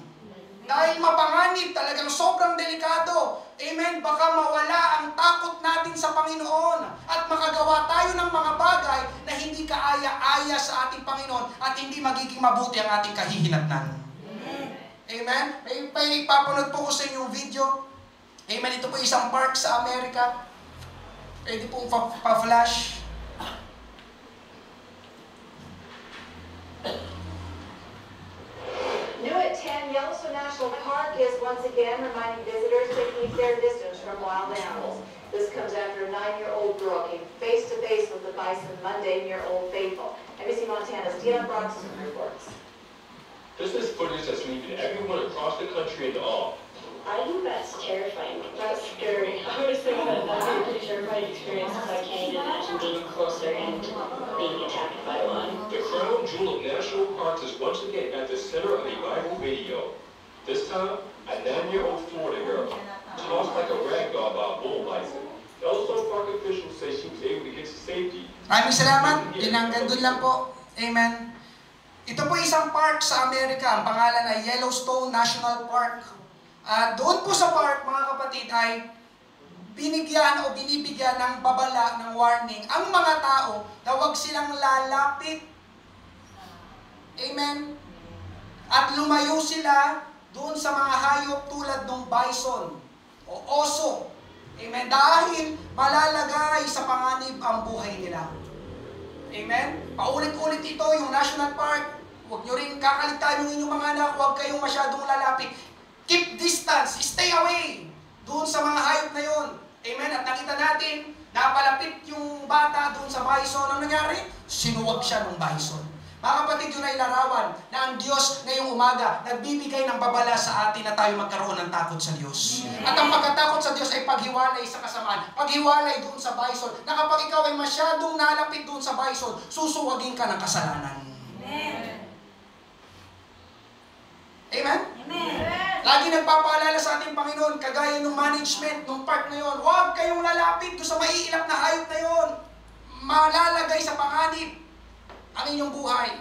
Dahil mapanganib, talagang sobrang delikado. Amen? Baka mawala ang takot natin sa Panginoon at makagawa tayo ng mga bagay na hindi kaaya-aya sa ating Panginoon at hindi magiging mabuti ang ating kahihinatnan. Amen? May papunod po ko sa inyong video. Amen? Ito po isang park sa Amerika. Pwede pong pa-flash. New at 10, Yellowstone National Park is once again reminding visitors to keep their distance from wild animals. This comes after a 9-year-old girl came face-to-face with the bison Monday near Old Faithful. NBC Montana's Dion Bronson reports. This is footage that's leaving everyone across the country in awe. I think that's terrifying. That's scary. I would assume that that'd be a pretty terrifying experience because I can't even imagine being closer and being attacked by one. The crown jewel of national parks is once again at the center of a viral video. This time, a 9-year-old Florida girl tossed like a rag doll by a bull bison. Yellowstone Park officials say she was able to get to safety. Maraming salamat. Tinanggan doon lang po. Amen. Ito po isang park sa Amerika. Ang pangalan ay Yellowstone National Park. Doon po sa park, mga kapatid, ay binigyan o binibigyan ng babala, ng warning, ang mga tao na huwag silang lalapit. Amen? At lumayo sila doon sa mga hayop tulad ng bison o oso. Amen? Dahil malalagay sa panganib ang buhay nila. Amen? Paulit-ulit ito, yung National Park. Huwag nyo rin kakalitan yung inyong mga anak, huwag kayong masyadong lalapit. Keep distance, stay away doon sa mga hayop na yon. Amen? At nakita natin, napalapit yung bata doon sa bison. Ang nangyari? Sinuwag siya ng bison. Mga kapatid, yun ay larawan na ang Diyos ngayong umaga nagbibigay ng babala sa atin na tayo magkaroon ng takot sa Diyos. At ang pagkatakot sa Diyos ay paghiwalay sa kasamaan, paghiwalay doon sa bison, na kapag ikaw ay masyadong nalapit doon sa bison, susuwagin ka ng kasalanan. Amen. Amen? Amen. Lagi nagpapaalala sa ating Panginoon, kagaya ng management ng park na yon, huwag kayong lalapit doon sa maiilap na hayop na yon. Malalagay sa panganib ang inyong buhay.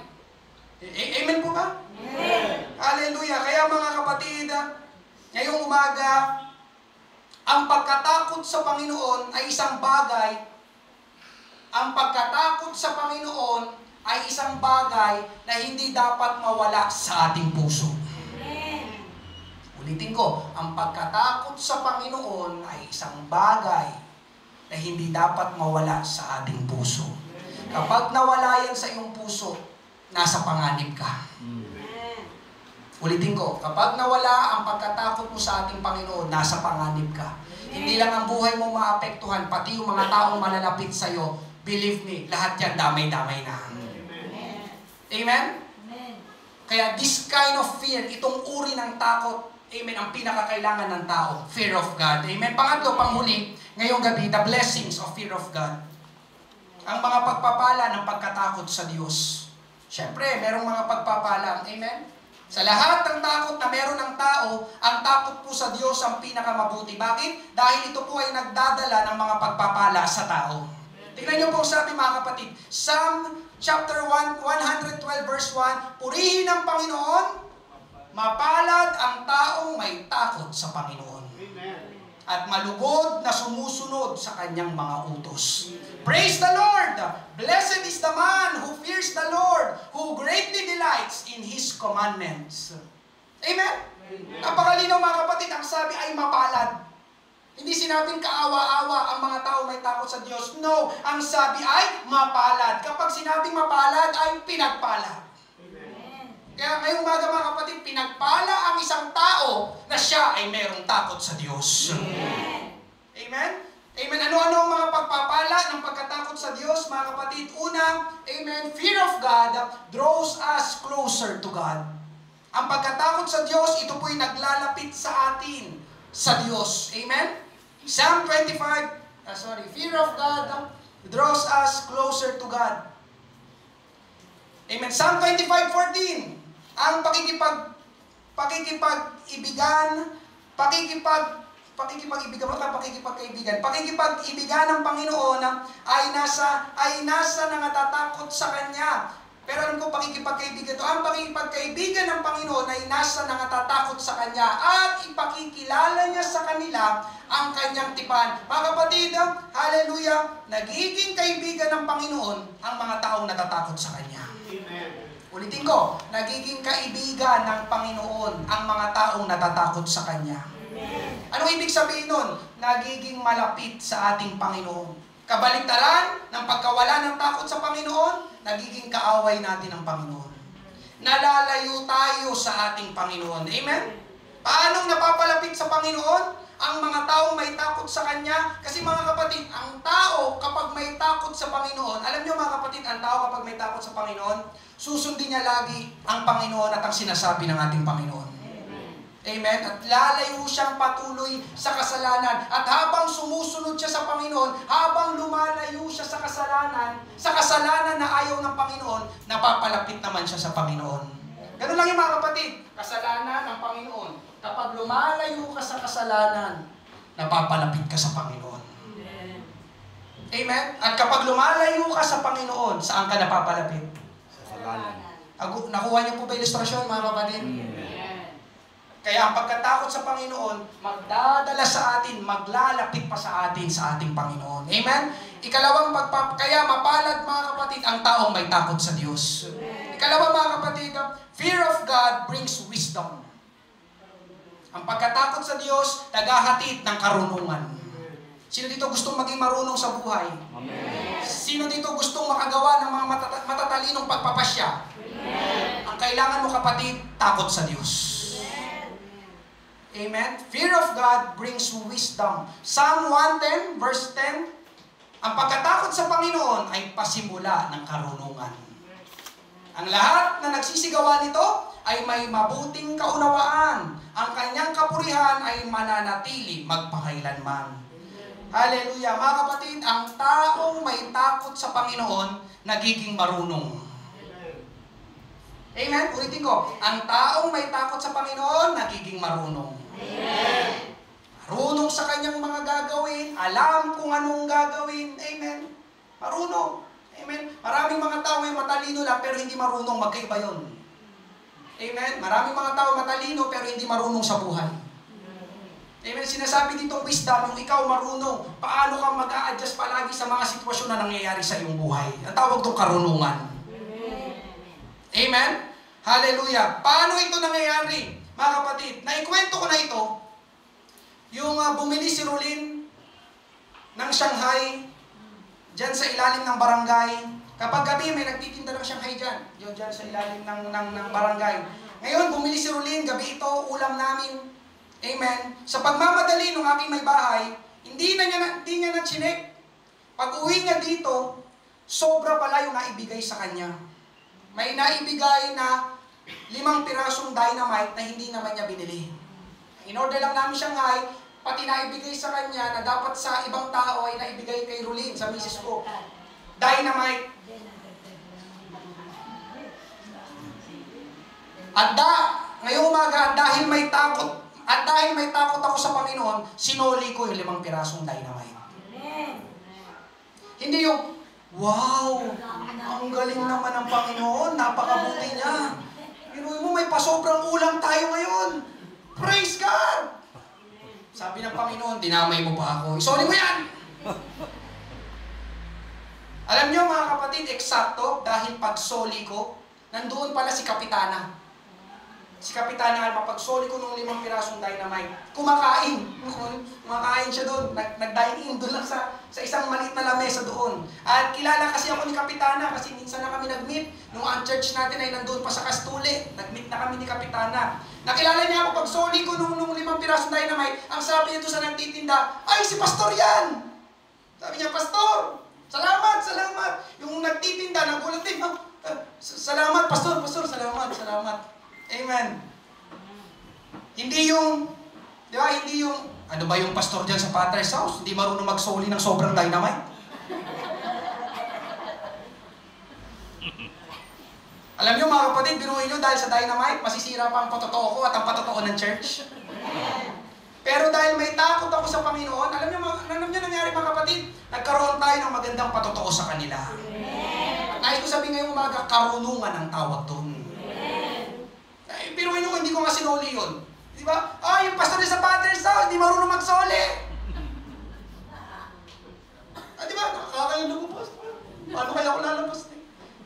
Amen po ba? Amen. Hallelujah. Kaya mga kapatid, ngayong umaga, ang pagkatakot sa Panginoon ay isang bagay. Ang pagkatakot sa Panginoon ay isang bagay na hindi dapat mawala sa ating puso. Ulitin ko, ang pagkatakot sa Panginoon ay isang bagay na hindi dapat mawala sa ating puso. Kapag nawala yan sa iyong puso, nasa panganib ka. Ulitin ko, kapag nawala ang pagkatakot mo sa ating Panginoon, nasa panganib ka. Hindi lang ang buhay mo maapektuhan, pati yung mga taong malalapit sa iyo, believe me, lahat yan damay-damay na. Amen? Kaya this kind of fear, itong uri ng takot, amen, ang pinakakailangan ng tao, fear of God. Amen. Pangatlo, panghuli, ngayong gabi, the blessings of fear of God. Ang mga pagpapala ng pagkatakot sa Diyos. Siyempre, merong mga pagpapala. Amen. Sa lahat ng takot na meron ng tao, ang takot po sa Diyos ang pinakamabuti. Bakit? Dahil ito po ay nagdadala ng mga pagpapala sa tao. Tingnan niyo po sabi mga kapatid, Psalm chapter 112 verse 1, purihin ang Panginoon, mapalad ang taong may takot sa Panginoon. At malugod na sumusunod sa kanyang mga utos. Praise the Lord! Blessed is the man who fears the Lord, who greatly delights in His commandments. Amen? Napakalinaw mga kapatid, ang sabi ay mapalad. Hindi sinabing kaawa-awa ang mga tao may takot sa Diyos. No, ang sabi ay mapalad. Kapag sinabing mapalad ay pinagpala. Kaya ngayong umaga mga kapatid, pinagpala ang isang tao na siya ay merong takot sa Diyos. Amen? Amen? Amen. Ano-ano ang mga pagpapala ng pagkatakot sa Diyos, mga kapatid? Unang, amen, fear of God draws us closer to God. Ang pagkatakot sa Diyos, ito po'y naglalapit sa atin sa Diyos. Amen? Psalm 25, fear of God draws us closer to God. Amen. Psalm 25:14, ang pakikipag-ibigan ng Panginoon ay nasa nangatatakot sa Kanya. Pero alam ko, pakikipagkaibigan ito. Ang pakikipagkaibigan ng Panginoon ay nasa nangatatakot sa Kanya at ipakikilala niya sa kanila ang Kanyang tipan. Mga kapatid, hallelujah, nagiging kaibigan ng Panginoon ang mga taong natatakot sa Kanya. Amen. Ulitin ko, nagiging kaibigan ng Panginoon ang mga taong natatakot sa Kanya. Anong ibig sabihin nun? Nagiging malapit sa ating Panginoon. Kabaligtaran ng pagkawala ng takot sa Panginoon, nagiging kaaway natin ang Panginoon. Nalalayo tayo sa ating Panginoon. Amen? Paanong napapalapit sa Panginoon? Ang mga taong may takot sa Kanya. Kasi mga kapatid, ang tao kapag may takot sa Panginoon, alam niyo mga kapatid, ang tao kapag may takot sa Panginoon, susundin niya lagi ang Panginoon at ang sinasabi ng ating Panginoon. Amen? At lalayo siyang patuloy sa kasalanan. At habang sumusunod siya sa Panginoon, habang lumalayo siya sa kasalanan na ayaw ng Panginoon, napapalapit naman siya sa Panginoon. Ganun lang yung mga kapatid. Kasalanan ng Panginoon. Kapag lumalayo ka sa kasalanan, napapalapit ka sa Panginoon. Amen? At kapag lumalayo ka sa Panginoon, saan ka napapalapit? Sa kasalanan. Nakuha niyo po ba ilustrasyon, mga kapatid? Kaya ang pagkatakot sa Panginoon, magdadala sa atin, maglalapit pa sa atin sa ating Panginoon. Amen? Ikalawang kaya mapalad mga kapatid, ang taong may takot sa Diyos. Ikalawa mga kapatid, fear of God brings wisdom. Ang pagkatakot sa Diyos, naghahatid ng karunungan. Sino dito gustong maging marunong sa buhay? Amen. Sino dito gustong makagawa ng mga matatalinong pagpapasya? Amen. Ang kailangan mo kapatid, takot sa Diyos. Amen? Fear of God brings wisdom. Psalm 110, verse 10, ang pagkatakot sa Panginoon ay pasimula ng karunungan. Ang lahat na nagsisigawan nito ay may mabuting kaunawaan. Ang kanyang kapurihan ay mananatili magpakailanman. Hallelujah. Mga kapatid, ang taong may takot sa Panginoon, nagiging marunong. Amen? Ulitin ko, ang taong may takot sa Panginoon, nagiging marunong. Amen. Marunong sa kanyang mga gagawin, alam kung anong gagawin. Amen. Marunong. Amen. Maraming mga tao may matalino lang pero hindi marunong, magkaiba yun. Amen. Maraming mga tao matalino pero hindi marunong sa buhay. Amen. Sinasabi dito wisdom, yung ikaw marunong, paano ka mag-a-adjust palagi sa mga sitwasyon na nangyayari sa iyong buhay. Ang tawag itong karunungan. Amen. Hallelujah. Paano ito nangyayari? Mga kapatid, naikwento ko na ito, yung bumili si Rulin ng Shanghai, dyan sa ilalim ng barangay. Kapag gabi, may nagtitinda ng Shanghai dyan, dyan sa ilalim ng barangay. Ngayon, bumili si Rulin, gabi ito, ulam namin. Amen. Sa pagmamadali ng aking may bahay, hindi niya na chinek. Pag uwi niya dito, sobra pala yung naibigay sa kanya. May naibigay na 5 pirasong dynamite na hindi naman niya binili. In-order lang namin Shanghai, pati naibigay sa kanya na dapat sa ibang tao ay naibigay kay Rulin, sa misis ko. Dynamite. Ngayong umaga, dahil may takot ako sa Panginoon, sinoli ko yung 5 pirasong dynamite. Hindi yung, wow, ang galing naman ng Panginoon, napakabuti niya. Pinuhin mo, may pasobrang ulam tayo ngayon. Praise God! Sabi ng Panginoon, dinamay mo pa ako. Isoli mo yan! Alam niyo mga kapatid, eksakto, dahil pagsoli ko, nandoon pala si Kapitana. Si Kapitana, mapagsoli ko ng 5 pirasong dynamite. Kumakain siya doon. Nag-dine-in doon lang sa isang maliit na lamesa doon. At kilala kasi ako ni Kapitana kasi minsan na kami nag-meet. Nung ang church natin ay nandoon pa sa Castule. Nag-meet na kami ni Kapitana. Nakilala niya ako pagsoli ko nung 5 pirasong dynamite. Ang sabi niya doon sa nagtitinda, ay si Pastor yan! Sabi niya, Pastor! Salamat! Yung nagtitinda, nagulat din. Salamat, Pastor, salamat. Amen. Hindi yung, di ba, hindi yung, ano ba yung pastor dyan sa Patter's House? Hindi marunong mag-soli ng sobrang dynamite? Alam niyo mga kapatid, biruin niyo dahil sa dynamite, masisira pa ang patotoo ko at ang patotoo ng church. Pero dahil may takot ako sa Panginoon, alam niyo nangyari mga kapatid, nagkaroon tayo ng magandang patotoo sa kanila. At nais ko sabihin ngayong umaga, karunungan ang tawag doon. Biruin niyo kung hindi ko nga sinoli yun. Di ba? Yung pastor sa Patter's House, hindi marunong magsoli. Di ba? Nakakaya lumabas. Paano kaya ako lalabas?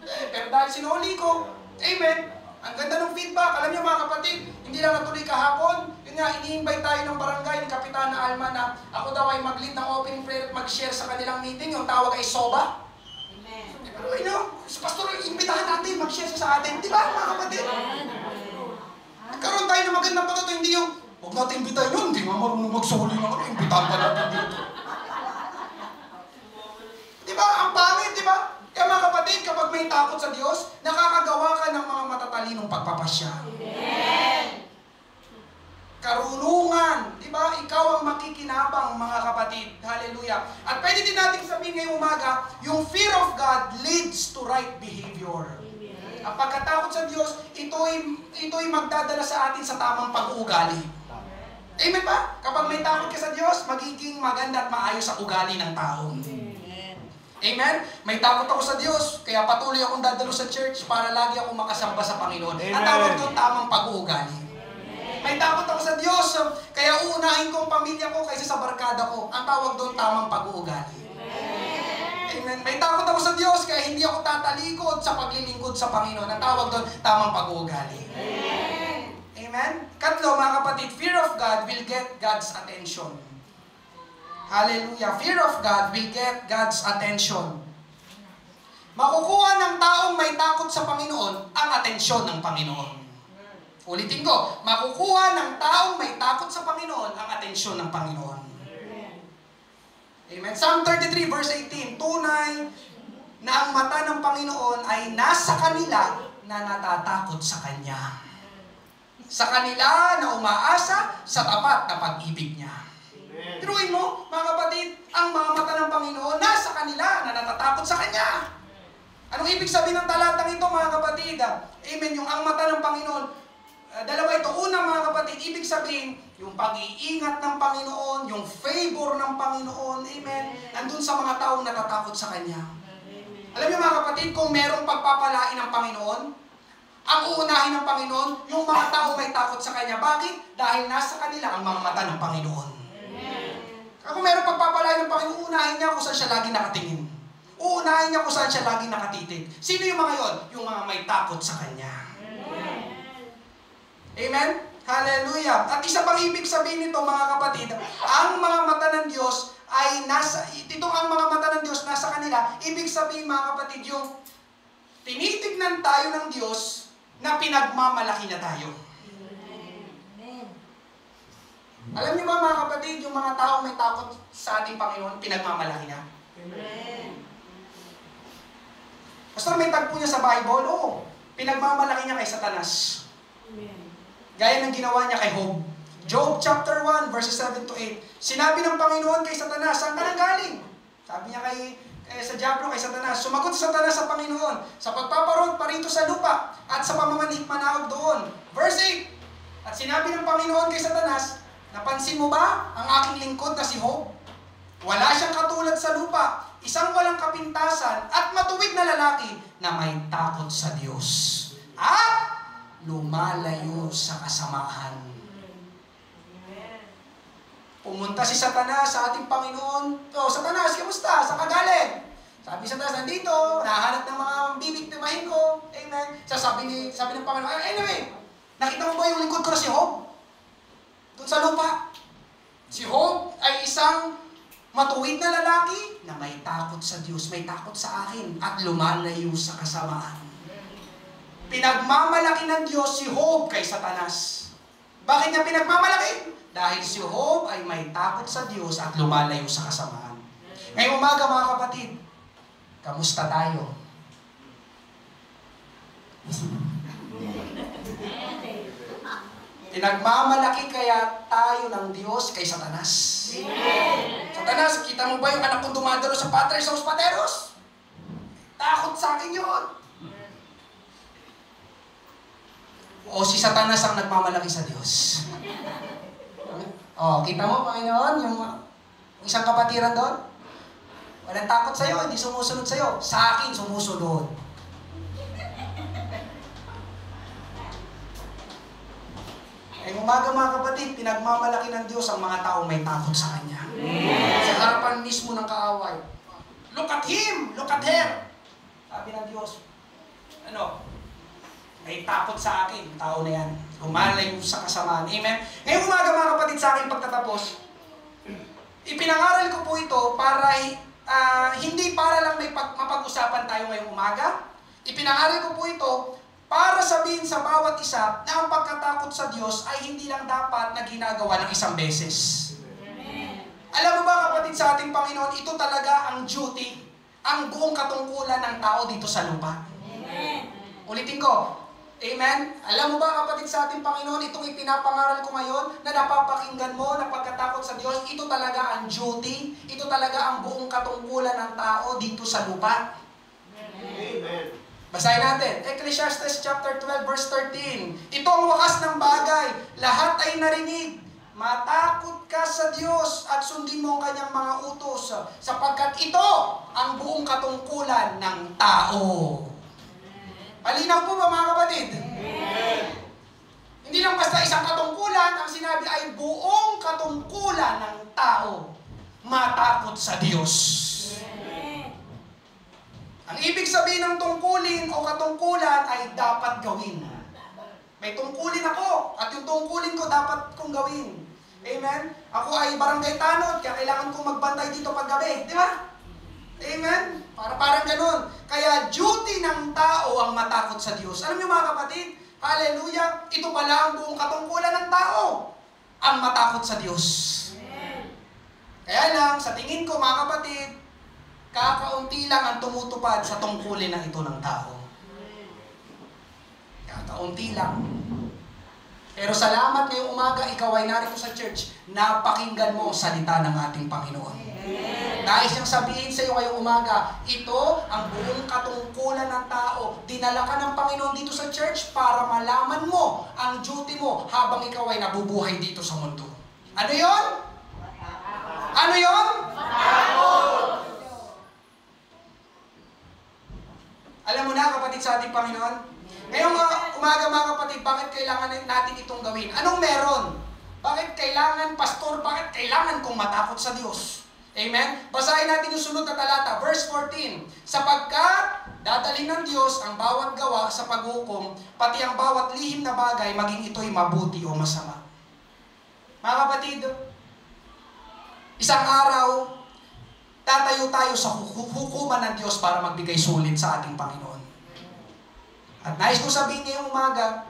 Pero dahil sinoli ko, amen. Ang ganda ng feedback. Alam niyo mga kapatid, hindi lang natuloy kahapon. Yun nga, ini-invite tayo ng barangay ni Kapitana Alma na ako daw ay mag-lead ng opening prayer at mag-share sa kanilang meeting. Yung tawag ay SOBA. Amen. Pero you know, si pastor, imbitahan natin, mag-share siya sa atin. Di ba mga kapatid? Nagkaroon tayo ng magandang patuto, hindi yung, huwag natin imbitahan yun, hindi nga marunong magsuli na ako, imbitahan pa natin dito. Di ba? Ang pangit, di ba? Kaya mga kapatid, kapag may takot sa Diyos, nakakagawa ka ng mga matatalinong pagpapasya. Amen. Karunungan, di ba? Ikaw ang makikinabang, mga kapatid. Hallelujah. At pwede din natin sabihin ngayong umaga, yung fear of God leads to right behavior. Ang pagkatakot sa Diyos, ito'y magdadala sa atin sa tamang pag-uugali. Amen ba? Kapag may takot ka sa Diyos, magiging maganda at maayos ang ugali ng tao. Amen? May takot ako sa Diyos, kaya patuloy akong dadalo sa church para lagi akong makasamba sa Panginoon. Ang tawag doon, tamang pag-uugali. May takot ako sa Diyos, kaya uunahin ko ang pamilya ko kaysa sa barkada ko. Ang tawag doon, tamang pag-uugali. Amen. May takot ako sa Diyos, kaya hindi ako tatalikod sa paglilingkod sa Panginoon. Ang tawag doon, tamang pag-uugali. Amen? Katlo, mga kapatid, fear of God will get God's attention. Hallelujah. Fear of God will get God's attention. Makukuha ng taong may takot sa Panginoon ang atensyon ng Panginoon. Ulitin ko, makukuha ng taong may takot sa Panginoon ang atensyon ng Panginoon. Amen. Psalm 33 verse 18, tunay na ang mata ng Panginoon ay nasa kanila na natatakot sa Kanya. Sa kanila na umaasa sa tapat na pag-ibig niya. Tiruin mo, mga kapatid, ang mga mata ng Panginoon nasa kanila na natatakot sa Kanya. Anong ibig sabihin ng talatang ito, mga kapatid? Amen, yung ang mata ng Panginoon, dalawa ito. Una, mga kapatid, ibig sabihin, yung pag-iingat ng Panginoon, yung favor ng Panginoon, amen, nandun sa mga taong natatakot sa Kanya. Alam niyo mga kapatid, kung merong pagpapalain ng Panginoon, ang uunahin ng Panginoon, yung mga taong may takot sa Kanya. Bakit? Dahil nasa kanila ang mga mata ng Panginoon. Kung merong pagpapalain ng Panginoon, uunahin niya kung saan siya lagi nakatingin. Uunahin niya kung saan siya lagi nakatitig. Sino yung mga yon? Yung mga may takot sa Kanya. Amen? Hallelujah. At isa pang ibig sabihin nito, mga kapatid, ang mga mata ng Diyos ay ang mga mata ng Diyos nasa kanila. Ibig sabihin, mga kapatid, yung tinitignan tayo ng Diyos na pinagmamalaki na tayo. Alam niyo ba, mga kapatid, yung mga taong may takot sa ating Panginoon, pinagmamalaki na? Pastor, may tagpo niya sa Bible? Oo. Pinagmamalaki niya kay Satanas. Gaya ng ginawa niya kay Job. Job chapter 1, verses 7 to 8. Sinabi ng Panginoon kay Satanas, saan ka nang galing? Sabi niya sa Diablo, kay Satanas. Sumagot sa Satanas sa Panginoon, sa pagpaparod parito sa lupa, at sa pamamanhik manaog doon. Verse 8. At sinabi ng Panginoon kay Satanas, napansin mo ba ang aking lingkod na si Job? Wala siyang katulad sa lupa, isang walang kapintasan, at matuwid na lalaki na may takot sa Diyos. At lumalayo sa kasamaan. Pumunta si Satanas sa ating Panginoon. Satanas, kamusta? Saan ka galing? Sabi Satanas, nandito, nahanap ng mga bibiktimahin ko. Amen. Sabi ng Panginoon, anyway, nakita mo ba yung lingkod ko na si Job? Doon sa lupa. Si Job ay isang matuwid na lalaki na may takot sa Diyos, may takot sa akin, at lumalayo sa kasamaan. Pinagmamalaki ng Diyos si Job kay Satanas. Bakit niya pinagmamalaki? Dahil si Job ay may takot sa Diyos at lumalayo sa kasamaan. Ngayong umaga, mga kapatid, kamusta tayo? Pinagmamalaki kaya tayo ng Diyos kay Satanas. Amen. Satanas, kita mo ba yung anak kong dumadalo sa Padres House Pateros? Takot sa akin yun. O si Satanas ang nagmamalaki sa Diyos. O, kita mo, Panginoon, yung isang kapatiran doon? Walang takot sa'yo, hindi sumusunod sa'yo. Sa akin, sumusunod. Ay umaga mga kapatid, pinagmamalaki ng Diyos ang mga taong may takot sa Kanya. Sa harapan mismo ng kaaway. Look at him! Look at her! Sabi ng Diyos, may takot sa akin, tao na yan. Umalayo sa kasamaan. Amen? Ngayong umaga mga kapatid sa akin pagtatapos, ipinangaral ko po ito para hindi para lang may mapag-usapan tayo ngayong umaga. Ipinangaral ko po ito para sabihin sa bawat isa na ang pagkatakot sa Diyos ay hindi lang dapat na ginagawa ng isang beses. Amen. Alam mo ba kapatid sa ating Panginoon, ito talaga ang duty, ang buong katungkulan ng tao dito sa lupa. Amen. Ulitin ko. Amen? Alam mo ba kapatid sa ating Panginoon, itong ipinapangaral ko ngayon na napapakinggan mo na pagkatakot sa Diyos, ito talaga ang duty, ito talaga ang buong katungkulan ng tao dito sa lupa. Amen. Basahin natin, Ecclesiastes chapter 12 verse 13. Ito ang wakas ng bagay, lahat ay narinig. Matakot ka sa Diyos at sundin mo ang kanyang mga utos, sapagkat ito ang buong katungkulan ng tao. Malinaw po ba mga kapatid? Amen. Hindi lang basta isang katungkulan, ang sinabi ay buong katungkulan ng tao. Matakot sa Diyos. Amen. Ang ibig sabihin ng tungkulin o katungkulan ay dapat gawin. May tungkulin ako at yung tungkulin ko dapat kong gawin. Amen? Ako ay barangay tanod, kaya kailangan kong magbantay dito paggabi. Di ba? Amen? Parang ganun. Kaya duty ng tao ang matakot sa Diyos. Alam niyo mga kapatid, hallelujah, ito pala ang buong katungkulan ng tao, ang matakot sa Diyos. Amen. Kaya lang, sa tingin ko mga kapatid, kakaunti lang ang tumutupad sa tungkulin na ito ng tao. Kakaunti lang. Pero salamat ngayong umaga, ikaw ay narito sa church, napakinggan mo ang salita ng ating Panginoon. Amen. Nais niyang sabihin sa iyo ngayong umaga, ito ang buong katungkulan ng tao. Dinala ka ng Panginoon dito sa church para malaman mo ang duty mo habang ikaw ay nabubuhay dito sa mundo. Ano yon? Ano yon? Alam mo na kapatid sa ating Panginoon, ngayong umaga mga kapatid, bakit kailangan natin itong gawin? Anong meron? Bakit kailangan, pastor, bakit kailangan kong matakot sa Diyos? Amen? Basahin natin yung sunod na talata, verse 14. Sapagkat dadalhin ng Diyos ang bawat gawa sa paghukom, pati ang bawat lihim na bagay, maging ito'y mabuti o masama. Mga kapatid, isang araw, tatayo tayo sa hukuman ng Diyos para magbigay sulit sa ating Panginoon. At nais ko sabihin ngayong umaga,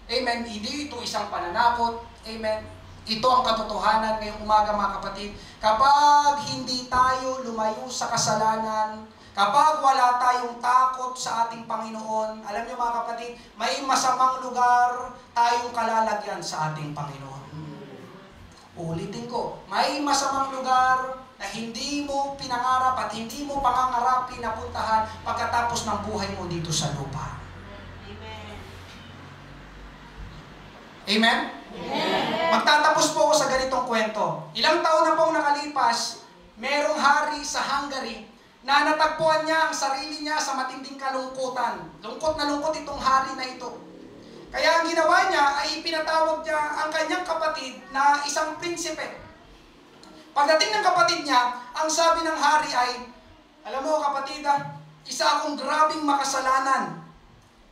amen, hindi ito isang pananakot, amen, ito ang katotohanan ngayong umaga mga kapatid. Kapag hindi tayo lumayo sa kasalanan, kapag wala tayong takot sa ating Panginoon, alam niyo mga kapatid, may masamang lugar tayong kalalagyan sa ating Panginoon. Ulitin ko, may masamang lugar na hindi mo pinangarap at hindi mo pangangarapin na puntahan pagkatapos ng buhay mo dito sa lupa. Amen? Amen? Magtatapos po ako sa ganitong kwento. Ilang taon na pong nakalipas, merong hari sa Hungary na natagpuan niya ang sarili niya sa matinding kalungkutan. Lungkot na lungkot itong hari na ito. Kaya ang ginawa niya ay ipinatawag niya ang kanyang kapatid na isang prinsipe. Pagdating ng kapatid niya, ang sabi ng hari ay, alam mo kapatid, isa akong grabing makasalanan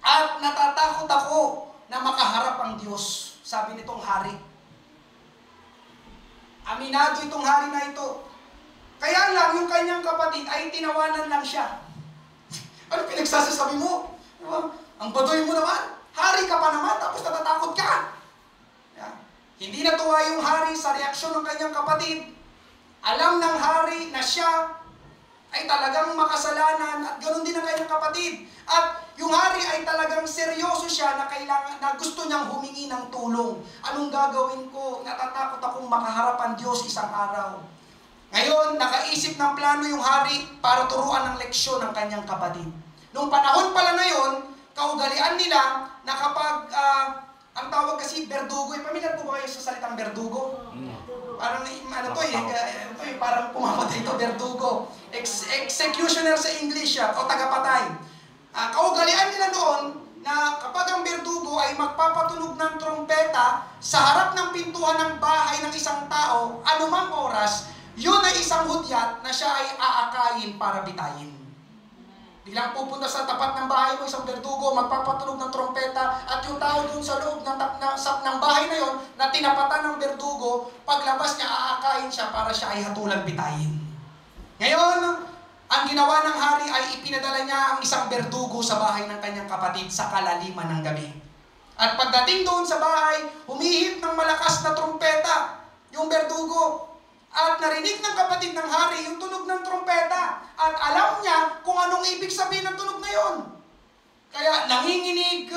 at natatakot ako na makaharap ang Diyos, sabi nitong hari. Aminado itong hari na ito. Kaya lang, yung kanyang kapatid ay tinawanan lang siya. Ano pinagsasasabi mo? Diba? Ang baduy mo naman. Hari ka pa naman, tapos natatakot ka. Yeah. Hindi natuwa yung hari sa reaksyon ng kanyang kapatid. Alam ng hari na siya ay talagang makasalanan at ganoon din ang kanyang kapatid. At yung hari ay talagang seryoso siya na na gusto niyang humingi ng tulong. Anong gagawin ko? Natatakot akong makaharap ang Diyos isang araw. Ngayon, nakaisip ng plano yung hari para turuan ng leksyon ng kanyang kapatid. Nung panahon pala na yon, kaugalian nila na kapag, ang tawag kasi berdugo, pamilyar po ba kayo sa salitang berdugo? Parang parang pumamatay ito, berdugo. Executioner sa English o tagapatay. Kaugalian nila noon na kapag ang berdugo ay magpapatunog ng trompeta sa harap ng pintuan ng bahay ng isang tao, anumang oras, yun ay isang hudyat na siya ay aakayin para bitayin. Biglang pupunta sa tapat ng bahay mo isang berdugo, magpapatunog ng trompeta, at yung tao dun sa loob ng bahay na yon na tinapatan ng berdugo, paglabas niya, aakayin siya para siya ay hatulang bitayin. Ngayon, ang ginawa ng hari ay ipinadala niya ang isang berdugo sa bahay ng kanyang kapatid sa kalaliman ng gabi. At pagdating doon sa bahay, humihip ng malakas na trompeta yung berdugo. At narinig ng kapatid ng hari yung tunog ng trompeta. At alam niya kung anong ibig sabihin ng tunog na yon. Kaya nanginginig,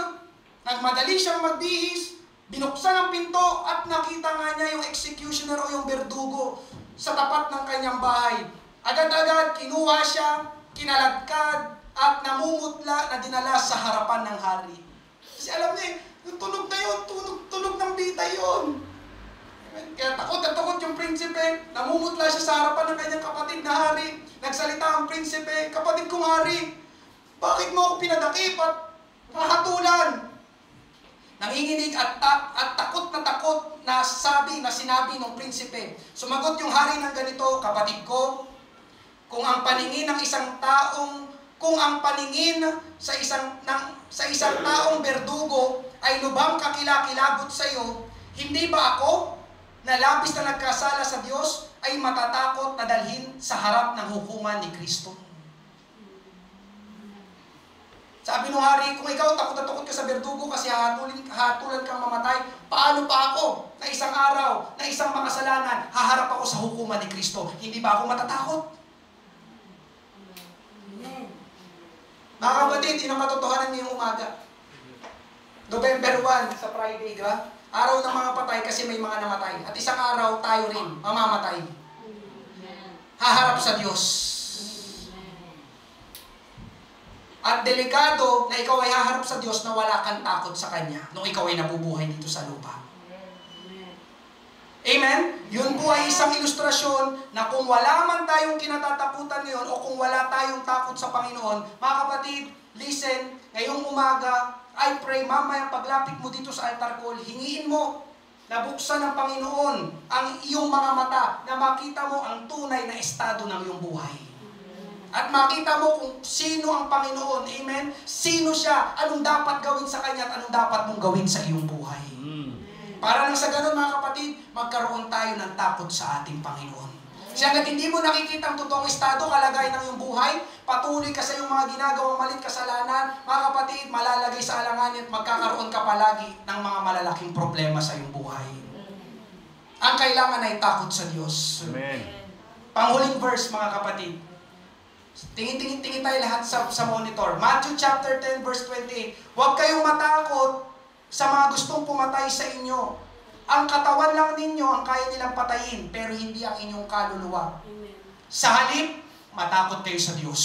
nagmadali siyang magbihis, binuksan ang pinto at nakita nga niya yung executioner o yung berdugo sa tapat ng kanyang bahay. Agad-agad kinuha siya, kinaladkad, at namumutla na dinala sa harapan ng hari. Kasi alam niya, yung tunog na yun, tunog ng bitay yun. Kaya takot na takot yung prinsipe, namumutla siya sa harapan ng kanyang kapatid na hari. Nagsalita ang prinsipe, kapatid kong hari, bakit mo ako pinadakip at hahatulan? Nanginginig at takot na sinabi ng prinsipe. Sumagot yung hari ng ganito, kapatid ko, kung ang paningin sa isang taong berdugo ay lubhang kakilakilabot sa iyo, hindi ba ako na labis na nagkasala sa Diyos ay matatakot na dalhin sa harap ng hukuman ni Kristo? Sabi ng hari, kung ikaw takot na takot ka sa berdugo kasi hatulan kang mamatay, paano pa ako na isang araw, na isang makasalanan, haharap ako sa hukuman ni Kristo? Hindi ba ako matatakot? Mga kapatid, yun ang katotohanan ngayong umaga. November 1 sa Friday, di ba? Araw ng mga patay kasi may mga namatay. At isang araw tayo rin mamamatay. Haharap sa Diyos. At delikado na ikaw ay haharap sa Diyos na wala kang takot sa Kanya nung ikaw ay nabubuhay dito sa lupa. Amen? Yun po ay isang ilustrasyon na kung wala man tayong kinatatakutan ngayon o kung wala tayong takot sa Panginoon, mga kapatid, listen, ngayong umaga, I pray, mamaya paglapit mo dito sa altar call, hingiin mo na buksan ng Panginoon ang iyong mga mata na makita mo ang tunay na estado ng iyong buhay. At makita mo kung sino ang Panginoon. Amen? Sino siya? Anong dapat gawin sa Kanya at anong dapat mong gawin sa iyong buhay. Para nang sa ganun, mga kapatid, magkaroon tayo ng takot sa ating Panginoon. Kasi hanggat hindi mo nakikita ang totoong estado, kalagayan ng iyong buhay, patuloy ka sa iyong mga ginagawang maling kasalanan, mga kapatid, malalagay sa alanganin at magkakaroon ka palagi ng mga malalaking problema sa iyong buhay. Ang kailangan ay takot sa Diyos. Amen. Panghuling verse, mga kapatid. Tingin tayo lahat sa monitor. Matthew chapter 10, verse 28. Huwag kayong matakot sa mga gustong pumatay sa inyo. Ang katawan lang ninyo ang kaya nilang patayin, pero hindi ang inyong kaluluwa. Sa halip, matakot kayo sa Diyos,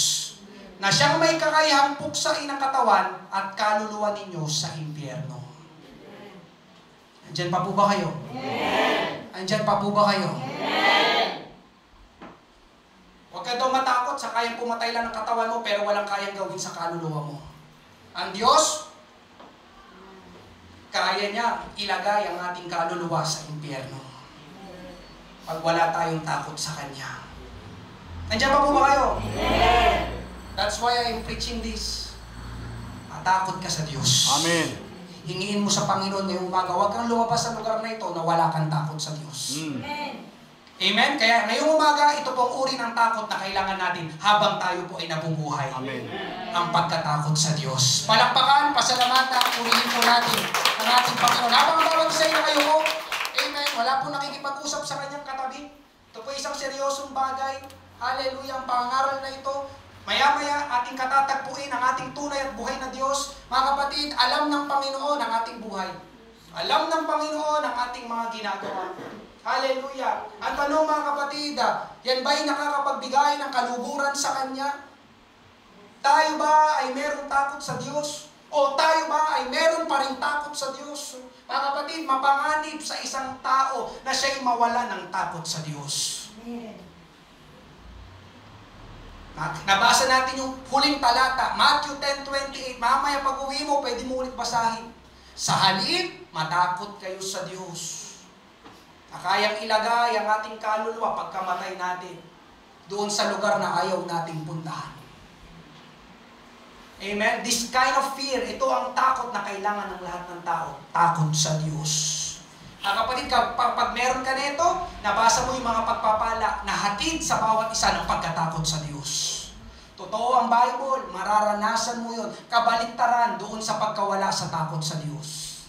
na siyang may kakayahang puksain ang katawan at kaluluwa ninyo sa impyerno. Andyan pa po ba kayo? Andyan pa po ba kayo? Huwag ka daw matakot sa kayang pumatay lang ng katawan mo, pero walang kayang gawin sa kaluluwa mo. Ang Diyos, kaya niya ilagay ang ating kaluluwa sa impyerno. Pag wala tayong takot sa Kanya. Nandiyan pa po ba kayo? That's why I'm preaching this. Matakot ka sa Diyos. Amen. Hingiin mo sa Panginoon ngayong umaga, huwag kang lumabas sa lugar na ito na wala kang takot sa Diyos. Amen? Kaya ngayong umaga, ito pong uri ng takot na kailangan natin habang tayo po ay nabubuhay. Amen. Ang pagkatakot sa Diyos. Palakpakan, pasalamatan, purihin po natin ang ating Panginoon. Habang bawat isa ay nakayuko, amen, wala po nakikipag-usap sa kanyang katabi. Ito po isang seryosong bagay. Hallelujah, ang pangangaral na ito, maya-maya ating katatagpuin ang ating tunay at buhay na Diyos. Mga kapatid, alam ng Panginoon ang ating buhay. Alam ng Panginoon ang ating mga ginagawa. Hallelujah. Ang tanong mga kapatid, yan ba'y nakakapagbigay ng kaluburan sa Kanya? Tayo ba ay meron takot sa Diyos? O tayo ba ay meron pa rin takot sa Diyos? Mga kapatid, mapanganib sa isang tao na siya'y mawala ng takot sa Diyos. Nabasa natin yung huling talata, Matthew 10:28. Mamaya pag uwi mo, pwede mo ulit basahin. Sa halip, matakot kayo sa Diyos. Na kayang ilagay ang ating kaluluwa pagkamatay natin doon sa lugar na ayaw nating puntahan. Amen? This kind of fear, ito ang takot na kailangan ng lahat ng tao. Takot sa Diyos. Kapatid, pag meron ka nito, nabasa mo yung mga pagpapala na hatid sa bawat isa ng pagkatakot sa Diyos. Totoo ang Bible, mararanasan mo yun. Kabaliktaran doon sa pagkawala sa takot sa Diyos.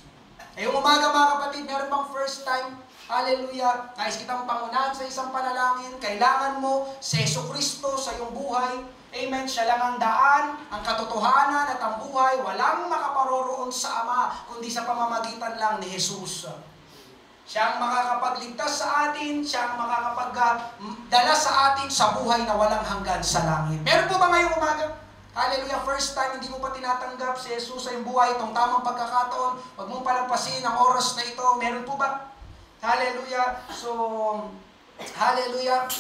Ngayong umaga mga kapatid, meron bang first time? Hallelujah! Nais kitang pangunahan sa isang panalangin. Kailangan mo si Jesucristo sa iyong buhay. Amen. Siya lang ang daan, ang katotohanan at ang buhay. Walang makaparoroon sa Ama, kundi sa pamamagitan lang ni Jesus. Siya ang makakapagligtas sa atin, siya ang makakapagdala sa atin sa buhay na walang hanggan sa langit. Meron po ba ngayong umaga? Hallelujah, first time hindi mo pa tinatanggap si Jesus sa iyong buhay, itong tamang pagkakataon, huwag mong palampasin ang oras na ito. Meron po ba? Hallelujah. So, hallelujah.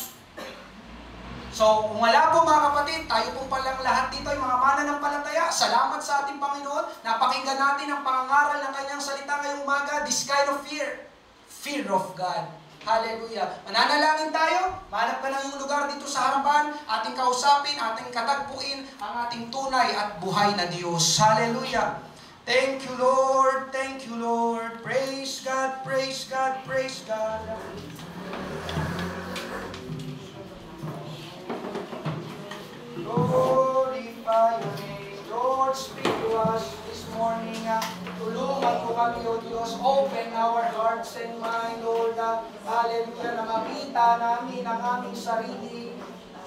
So, kung wala po mga kapatid, tayo po palang lahat dito ay mga mananampalataya. Salamat sa ating Panginoon. Napakinggan natin ang pangangaral ng kanyang salita ngayong umaga, this kind of fear. Fear of God. Hallelujah. Mananalangin tayo. Manap ka na yung lugar dito sa harapan. Ating kausapin, ating katagpuin ang ating tunay at buhay na Diyos. Hallelujah. Thank you, Lord. Thank you, Lord. Praise God, praise God, praise God. Glorify your name. Lord, speak to us this morning. Tulungan mo kami, O Diyos. Open our hearts and mind, Lord. Hallelujah, na makita namin ang aming sarili.